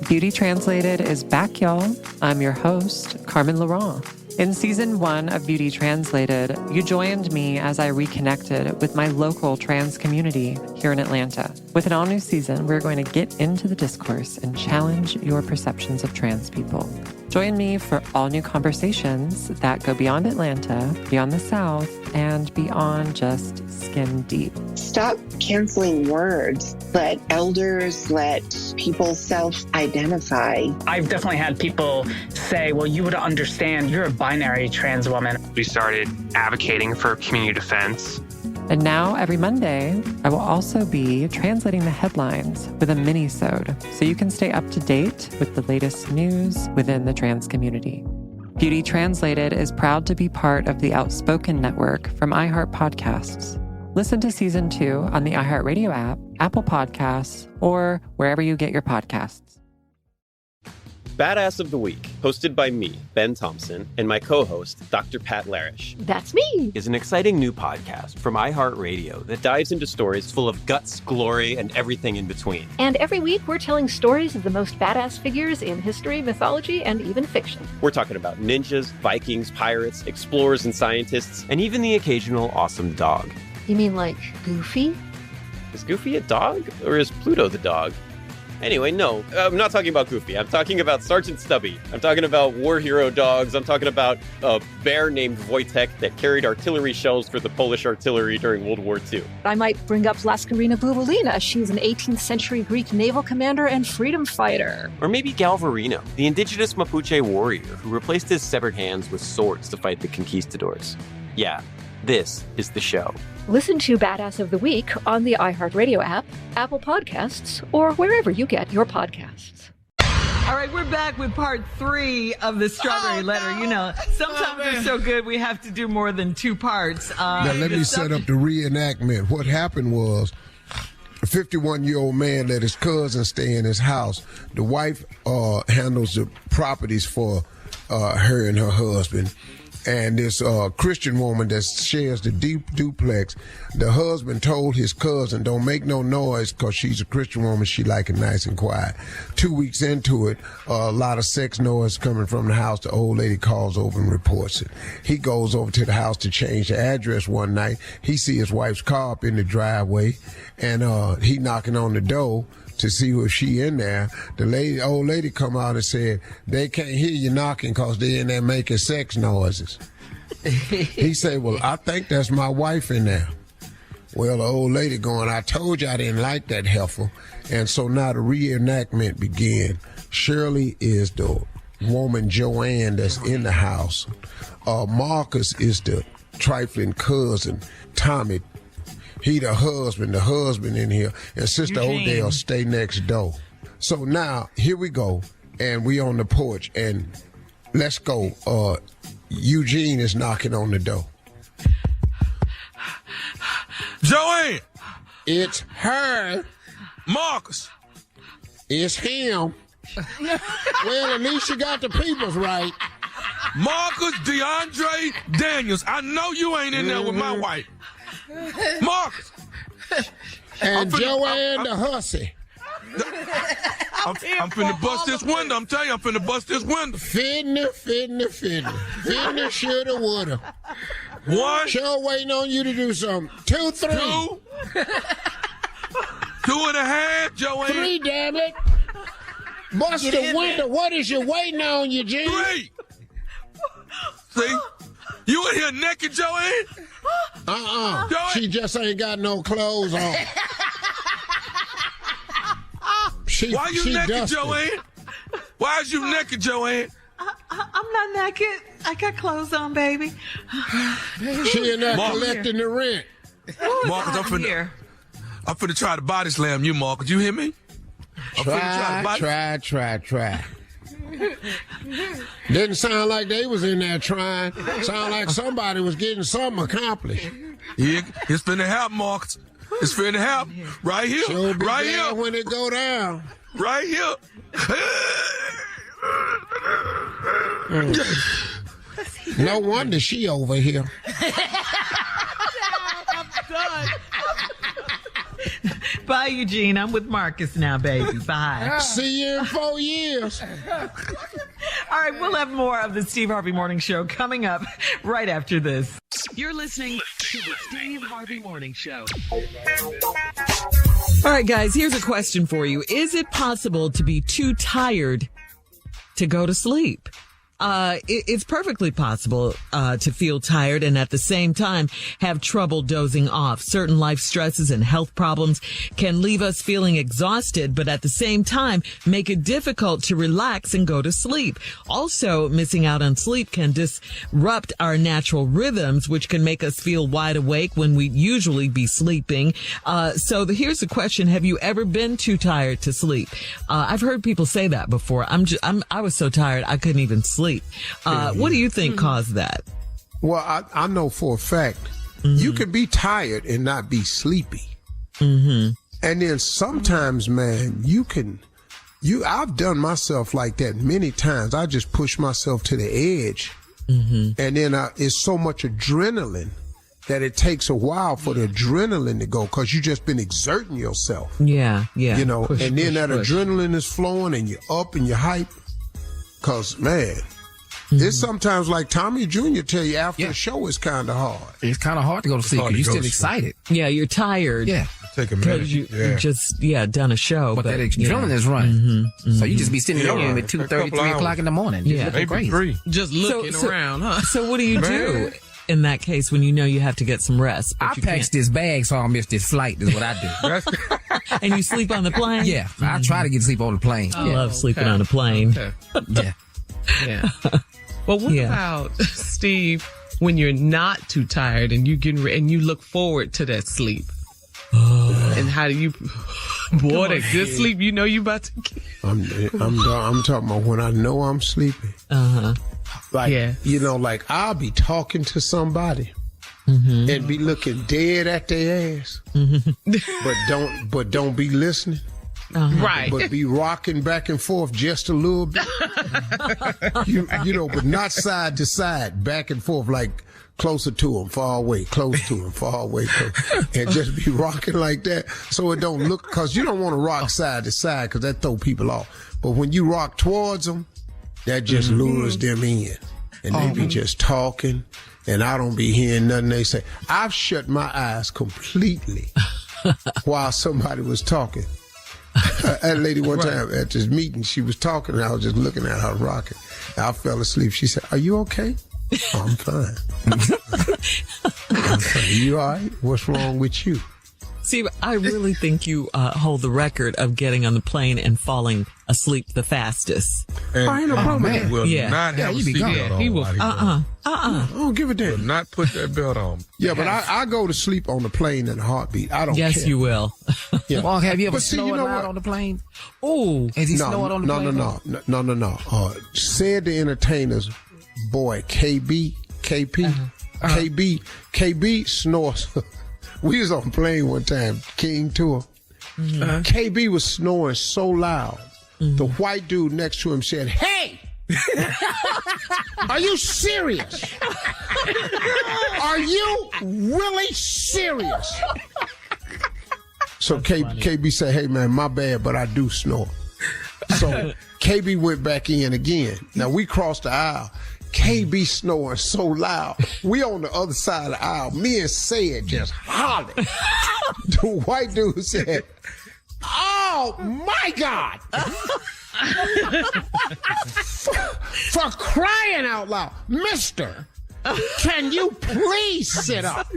Beauty Translated is back, y'all. I'm your host, Carmen Laurent. In Season 1 of Beauty Translated, you joined me as I reconnected with my local trans community here in Atlanta. With an all-new season, we're going to get into the discourse and challenge your perceptions of trans people. Join me for all-new conversations that go beyond Atlanta, beyond the South, and beyond just skin deep. Stop canceling words. Let elders, let people self-identify. I've definitely had people say, well, you would understand, you're a binary trans woman. We started advocating for community defense. And now, every Monday, I will also be translating the headlines with a mini-sode, so you can stay up to date with the latest news within the trans community. Beauty Translated is proud to be part of the Outspoken Network from iHeart Podcasts. Listen to Season 2 on the iHeartRadio app, Apple Podcasts, or wherever you get your podcasts. Badass of the Week, hosted by me, Ben Thompson, and my co-host, Dr. Pat Larish. That's me! Is an exciting new podcast from iHeartRadio that dives into stories full of guts, glory, and everything in between. And every week we're telling stories of the most badass figures in history, mythology, and even fiction. We're talking about ninjas, Vikings, pirates, explorers, and scientists, and even the occasional awesome dog. You mean like Goofy? Is Goofy a dog, or is Pluto the dog? Anyway, no, I'm not talking about Goofy. I'm talking about Sergeant Stubby. I'm talking about war hero dogs. I'm talking about a bear named Wojtek that carried artillery shells for the Polish artillery during World War II. I might bring up Laskarina Bubalina. She's an 18th century Greek naval commander and freedom fighter. Or maybe Galvarino, the indigenous Mapuche warrior who replaced his severed hands with swords to fight the conquistadors. Yeah, this is the show. Listen to Badass of the Week on the iHeartRadio app, Apple Podcasts, or wherever you get your podcasts. All right, we're back with part 3 of the Strawberry Letter. You know, sometimes they're so good we have to do more than 2 parts. Now, let me set up the reenactment. What happened was a 51-year-old man let his cousin stay in his house. The wife handles the properties for her and her husband. And this Christian woman that shares the duplex, the husband told his cousin, don't make no noise because she's a Christian woman. She like it nice and quiet. 2 weeks into it, a lot of sex noise coming from the house. The old lady calls over and reports it. He goes over to the house to change the address one night. He see his wife's car up in the driveway, and he knocking on the door to see if she in there. The old lady come out and said, they can't hear you knocking because they in there making sex noises. He said, well, I think that's my wife in there. Well, the old lady going, I told you I didn't like that heifer. And so now the reenactment began. Shirley is the woman Joanne that's in the house. Marcus is the trifling cousin. Tommy, he the husband in here, and Sister Odell stay next door. So now, here we go, and we on the porch, and let's go. Eugene is knocking on the door. Joanne! It's her. Marcus! It's him. Well, at least you got the peoples right. Marcus DeAndre Daniels. I know you ain't in there with my wife. Marcus! And Joanne the hussy. I'm finna bust this window. I'm telling you, I'm finna bust this window. Fitna. Fitna, shoulda, woulda. 1. Sure waiting on you to do something. 2, 3. 2. 2.5, Joanne. 3, damn it. Bust the window. What is you waiting on, Eugene? 3. See? You in here naked, Joanne? Joanne? She just ain't got no clothes on. Why you naked, dusted. Joanne? Why is you naked, Joanne? I'm not naked. I got clothes on, baby. She in there collecting the rent. Marcus, I'm finna try to body slam you, Marcus. You hear me? Try. Didn't sound like they was in there trying. Sound like somebody was getting something accomplished. Yeah, it's finna happen, Marcus. It's finna happen. Right here. She'll be right there here. when it go down. Right here. No wonder she over here. I'm done. Bye, Eugene. I'm with Marcus now, baby. Bye. See you in 4 years. All right, we'll have more of the Steve Harvey Morning Show coming up right after this. You're listening to the Steve Harvey Morning Show. All right, guys, here's a question for you. Is it possible to be too tired to go to sleep? It's perfectly possible to feel tired and at the same time have trouble dozing off. Certain life stresses and health problems can leave us feeling exhausted, but at the same time make it difficult to relax and go to sleep. Also, missing out on sleep can disrupt our natural rhythms, which can make us feel wide awake when we'd usually be sleeping. Here's the question. Have you ever been too tired to sleep? I've heard people say that before. I was so tired I couldn't even sleep. What do you think caused that? Well, I know for a fact you can be tired and not be sleepy. Mm-hmm. And then sometimes, man, I've done myself like that many times. I just push myself to the edge. Mm-hmm. And then it's so much adrenaline that it takes a while for the adrenaline to go because you just been exerting yourself. Yeah. You know, and then that adrenaline is flowing and you're up and you're hype. Because, man, it's sometimes like Tommy Jr. tell you after the show it's kind of hard. It's kind of hard to go to sleep because you're still excited. Yeah, you're tired. Yeah. Take a minute. Because you just done a show. But that adrenaline is running. So you just be sitting there at 2:30, 3 o'clock in the morning. Yeah. Looking crazy. 3. Just looking around, huh? So what do you do in that case when you know you have to get some rest? I pack this bag so I don't miss this flight is what I do. And you sleep on the plane? Yeah. I try to get sleep on the plane. I love sleeping on a plane. Yeah. Yeah. Well, what about, Steve, when you're not too tired and you and you look forward to that sleep? And how do you, boy, that good sleep, you know you about to get. I'm talking about when I know I'm sleeping. Like, you know, like I'll be talking to somebody and be looking dead at their ass, but don't be listening. Right. But be rocking back and forth just a little bit. you know, but not side to side, back and forth, like closer to him, far away, close to him, far away, and just be rocking like that so it don't look, because you don't want to rock side to side because that throw people off. But when you rock towards them, that just lures them in. And they be just talking, and I don't be hearing nothing they say. I've shut my eyes completely while somebody was talking. That lady one time at this meeting, she was talking, and I was just looking at her rocking. I fell asleep. She said, "Are you okay?" "Oh, I'm fine." I'm fine. "You all right? What's wrong with you?" See, I really think you hold the record of getting on the plane and falling asleep the fastest. And I ain't no problem. he will not have a seatbelt on. He will. I don't give a damn. Will not put that belt on. Yeah, but I go to sleep on the plane in a heartbeat. I don't care. Yes, you will. Yeah. Well, have you ever But see, snored you know loud what? on the plane? Oh, Has he snored on the plane? No. Said the entertainers, boy, KP, KB snores. We was on a plane one time, King Tour. KB was snoring so loud. The white dude next to him said, "Hey, are you serious? Are you really serious?" So KB said, "Hey man, my bad, but I do snore." So KB went back in again. Now we crossed the aisle. KB snoring so loud. We on the other side of the aisle. Me and Said just hollering. The white dude said, "Oh my God." For crying out loud, "Mister, can you please sit up?"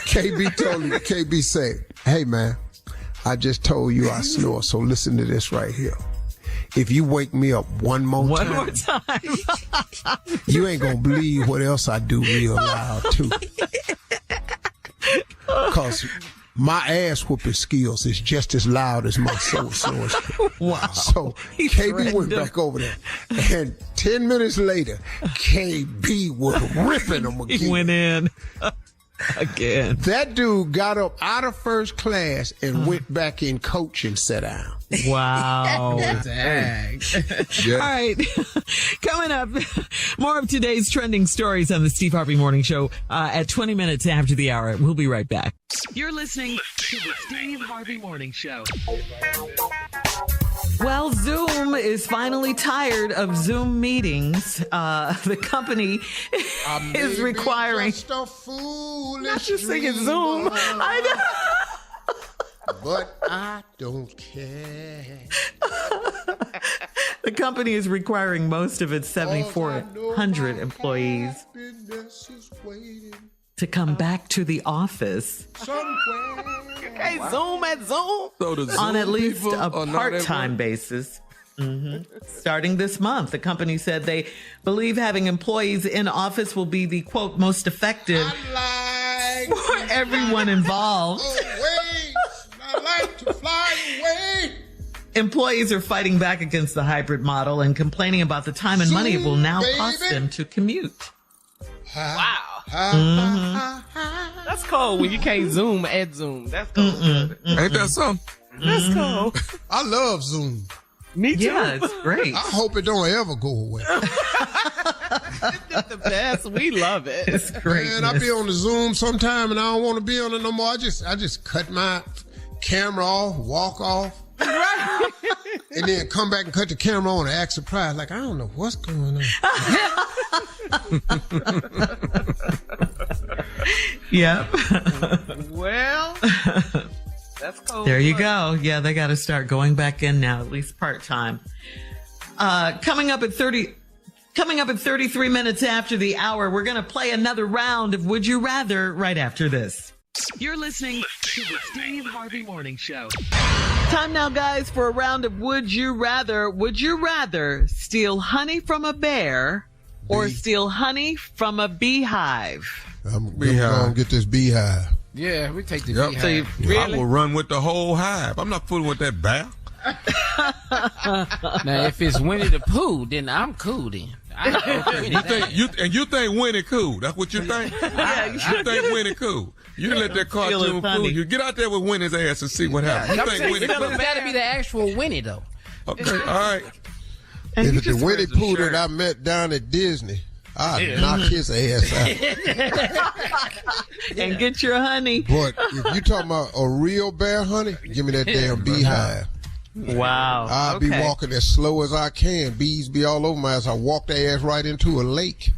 KB said, "Hey man, I just told you I snore, so listen to this right here. If you wake me up one more time, you ain't gonna believe what else I do real loud too. Cause my ass whooping skills is just as loud as my soul snores." Wow. So KB went back over there, and 10 minutes later, KB was ripping him again. He went in again. That dude got up out of first class and went back in coach and sat down. Wow. Dang. All right. Coming up, more of today's trending stories on the Steve Harvey Morning Show at 20 minutes after the hour. We'll be right back. You're listening to the Steve Harvey Morning Show. Well, Zoom is finally tired of Zoom meetings. The company is requiring... Not just singing Zoom. I know. But I don't care. The company is requiring most of its 7,400 employees to come back to the office Okay, Zoom at Zoom. So the on at Zoom least people a are not at part-time work? basis. Starting this month, the company said they believe having employees in office will be the, quote, most effective for everyone involved. I like to fly away. Employees are fighting back against the hybrid model and complaining about the time and money it will now cost them to commute. Wow. That's cold when you can't Zoom at Zoom. That's cold. Ain't that something? That's cold. I love Zoom. Me too. Yeah, it's great. I hope it don't ever go away. It's the best. We love it. It's great. Man, I be on the Zoom sometime and I don't want to be on it no more. I just cut my camera off, walk off, and then come back and cut the camera on and act surprised. Like, I don't know what's going on. Yep. Well, There you go. Yeah, they got to start going back in now, at least part-time. Coming up at 33 minutes after the hour, we're going to play another round of Would You Rather right after this. You're listening to the Steve Harvey Morning Show. Time now, guys, for a round of Would You Rather. Would you rather steal honey from a bear or steal honey from a beehive? I'm going to get this beehive. Yeah, we take the beehive. So I will run with the whole hive. I'm not fooling with that bear. Now, if it's Winnie the Pooh, then I'm cool then. You think Winnie cool? That's what you think? Yeah, you think Winnie cool? You can let that cartoon fool you. Get out there with Winnie's ass and see what happens. You think Winnie cool? It's got to be the actual Winnie, though. Okay, all right. If it's the Winnie Pooh that I met down at Disney, I'd knock his ass out. And get your honey. But if you talking about a real bear honey, give me that damn beehive. Wow. I'll be walking as slow as I can. Bees be all over my ass. I walk their ass right into a lake.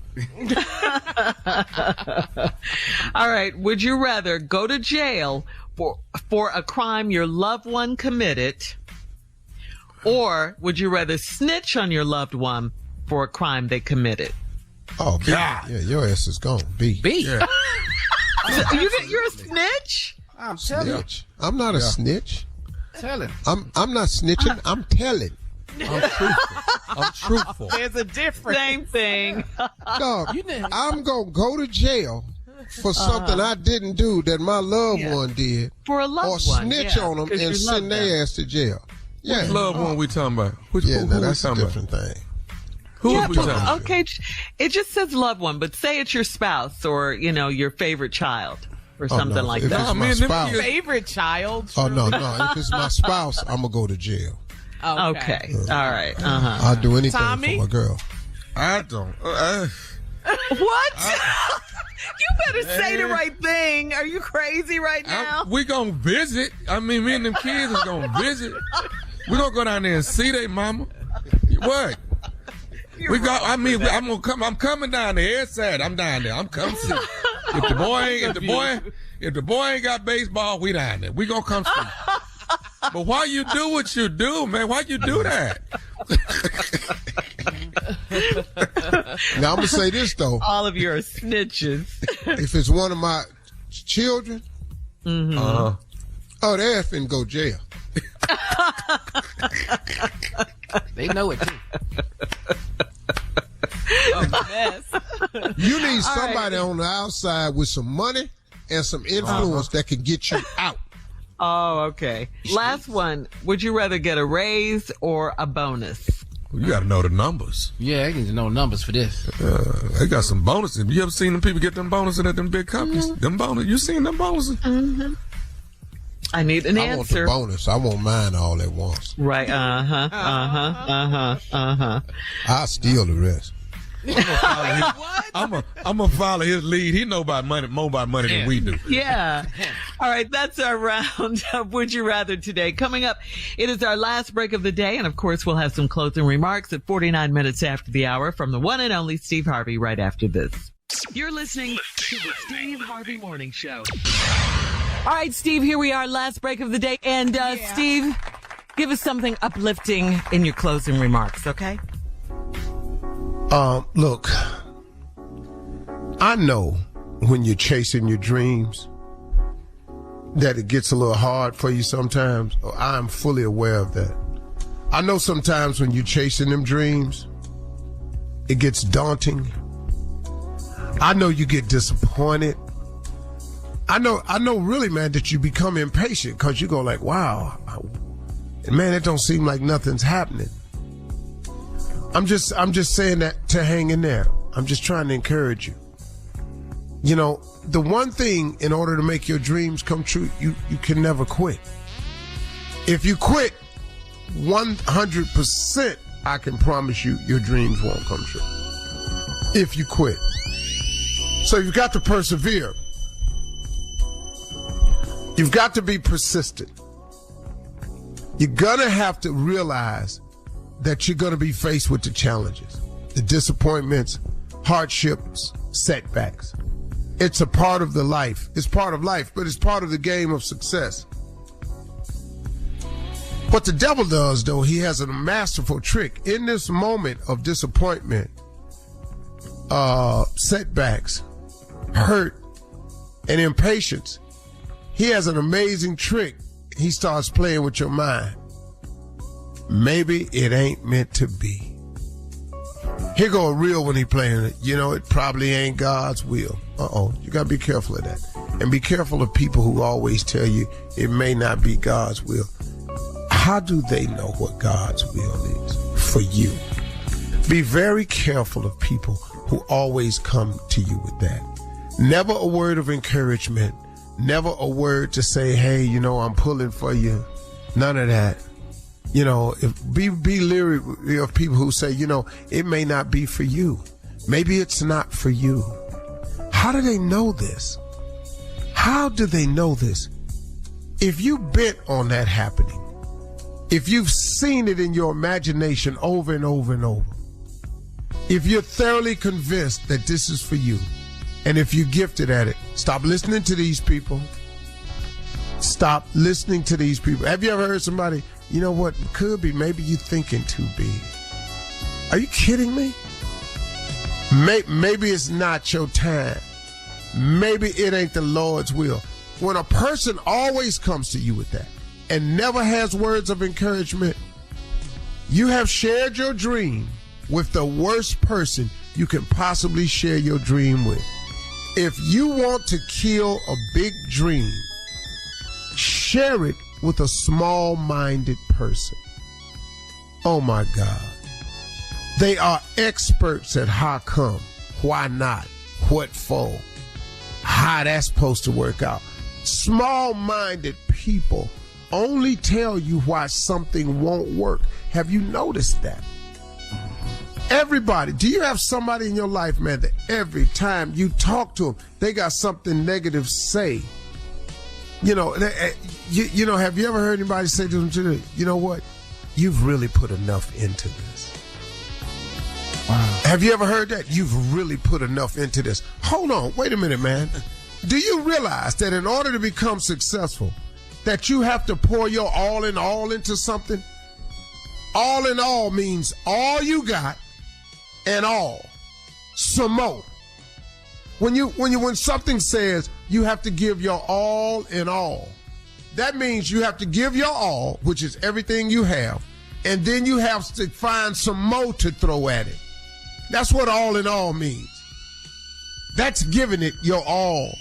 All right. Would you rather go to jail for a crime your loved one committed, or would you rather snitch on your loved one for a crime they committed? Oh, God. Yeah, your ass is gone. B. Yeah. You're a snitch? I'm telling you. I'm not a snitch. Tell him. I'm not snitching. I'm telling. I'm truthful. There's a difference. Same thing. Dog, I'm going to go to jail for something I didn't do that my loved one did. For a loved one. Or snitch on them and send their ass to jail. Yeah. Which loved one we talking about? Who that's a different thing. Who are we talking about? Okay, it just says loved one, but say it's your spouse or, your favorite child. Or something like that. It's my spouse. Favorite child? Oh, no. If it's my spouse, I'm going to go to jail. Okay. All right. I'll do anything for my girl. I don't. What? You better say the right thing. Are you crazy right now? We going to visit. Me and them kids is going to visit. We're going to go down there and see their mama. What? I'm coming down there every Saturday. I'm down there. I'm coming see. If the boy ain't got baseball, we down there. We gonna come see. But why you do what you do, man? Why you do that? Now I'm gonna say this though. All of you are snitches. If it's one of my children, they effing go jail. They know it too. You need somebody on the outside with some money and some influence that can get you out. Oh, okay. Last one. Would you rather get a raise or a bonus? You got to know the numbers. Yeah, I need to know numbers for this. They got some bonuses. You ever seen them people get them bonuses at them big companies? Mm-hmm. Them bonuses. You seen them bonuses? Mm-hmm. I need an answer. I want the bonus. I want mine all at once. Right. I'll steal the rest. I'm gonna follow his lead. He know about money, more about money than we do. Yeah. All right, that's our round of Would You Rather today. Coming up, it is our last break of the day, and of course, we'll have some closing remarks at 49 minutes after the hour from the one and only Steve Harvey right after this. You're listening to the Steve Harvey Morning Show. All right, Steve, here we are, last break of the day, and Steve, give us something uplifting in your closing remarks, okay? Look, I know when you're chasing your dreams that it gets a little hard for you sometimes. I'm fully aware of that. I know sometimes when you're chasing them dreams, it gets daunting. I know you get disappointed. I know really, man, that you become impatient because you go like, wow, man, it don't seem like nothing's happening. I'm just saying that to hang in there. I'm just trying to encourage you. You know, the one thing in order to make your dreams come true, you can never quit. If you quit, 100%, I can promise you your dreams won't come true. If you quit. So you've got to persevere. You've got to be persistent. You're gonna have to realize that you're going to be faced with the challenges, the disappointments, hardships, setbacks. It's a part of the life. It's part of life, but it's part of the game of success. What the devil does, though, he has a masterful trick. In this moment of disappointment, setbacks, hurt, and impatience, he has an amazing trick. He starts playing with your mind. Maybe it ain't meant to be. Here go a real when he playing it. You know, it probably ain't God's will. You gotta be careful of that. And be careful of people who always tell you it may not be God's will. How do they know what God's will is for you? Be very careful of people who always come to you with that. Never a word of encouragement. Never a word to say, hey, you know, I'm pulling for you. None of that. You know, be leery of people who say, you know, it may not be for you. Maybe it's not for you. How do they know this? How do they know this? If you bent on that happening, if you've seen it in your imagination over and over and over, if you're thoroughly convinced that this is for you, and if you're gifted at it, stop listening to these people. Stop listening to these people. Have you ever heard somebody, you know what, could be, maybe you're thinking too big. Are you kidding me? Maybe it's not your time. Maybe it ain't the Lord's will. When a person always comes to you with that and never has words of encouragement, you have shared your dream with the worst person you can possibly share your dream with. If you want to kill a big dream, share it with a small-minded person. Oh my God. They are experts at how come, why not, what for, how that's supposed to work out. Small-minded people only tell you why something won't work. Have you noticed that? Everybody, do you have somebody in your life, man, that every time you talk to them, they got something negative to say? You know, you know, have you ever heard anybody say to them, you know what? You've really put enough into this. Wow. Have you ever heard that? You've really put enough into this. Hold on, wait a minute, man. Do you realize that in order to become successful, that you have to pour your all in all into something? All in all means all you got and all. Some more. When something says you have to give your all in all, that means you have to give your all, which is everything you have, and then you have to find some more to throw at it. That's what all in all means. That's giving it your all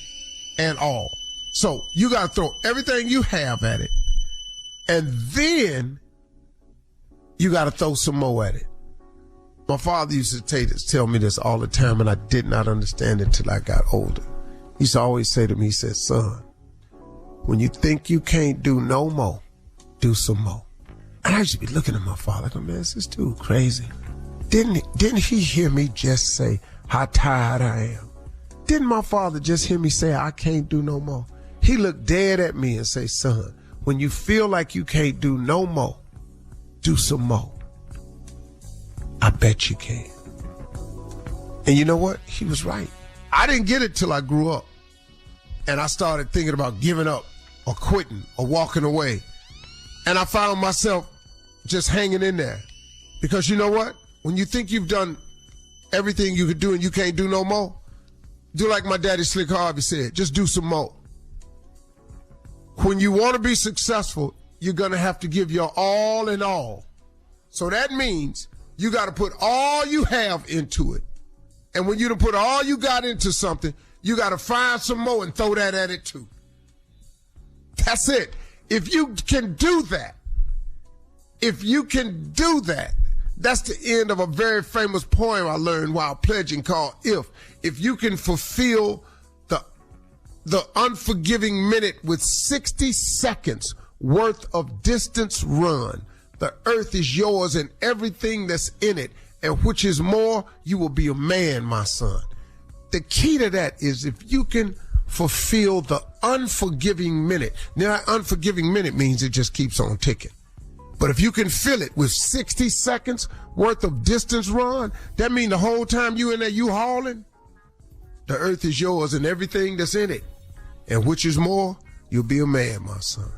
and all. So you got to throw everything you have at it, and then you got to throw some more at it. My father used to tell me this all the time, and I did not understand it till I got older. He used to always say to me, he said, son, when you think you can't do no more, do some more. And I used to be looking at my father, like, man, this is too crazy. Didn't he hear me just say how tired I am? Didn't my father just hear me say I can't do no more? He looked dead at me and say, son, when you feel like you can't do no more, do some more. I bet you can. And you know what? He was right. I didn't get it till I grew up. And I started thinking about giving up or quitting or walking away. And I found myself just hanging in there. Because you know what? When you think you've done everything you could do and you can't do no more, do like my daddy Slick Harvey said, just do some more. When you want to be successful, you're going to have to give your all in all. So that means you got to put all you have into it. And when you done put all you got into something, you got to find some more and throw that at it too. That's it. If you can do that, that's the end of a very famous poem I learned while pledging called If you can fulfill the unforgiving minute with 60 seconds worth of distance run, the earth is yours and everything that's in it, and which is more, you will be a man, my son. The key to that is if you can fulfill the unforgiving minute. Now, that unforgiving minute means it just keeps on ticking. But if you can fill it with 60 seconds worth of distance run, that means the whole time you in there, you hauling, the earth is yours and everything that's in it. And which is more, you'll be a man, my son.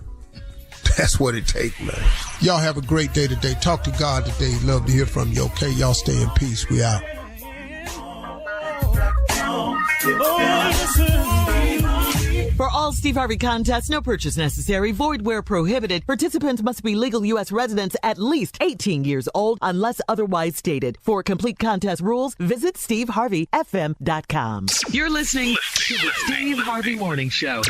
That's what it takes, man. Y'all have a great day today. Talk to God today. Love to hear from you, okay? Y'all stay in peace. We out. For all Steve Harvey contests, no purchase necessary, void where prohibited. Participants must be legal U.S. residents at least 18 years old unless otherwise stated. For complete contest rules, visit SteveHarveyFM.com. You're listening to the Steve Harvey Morning Show.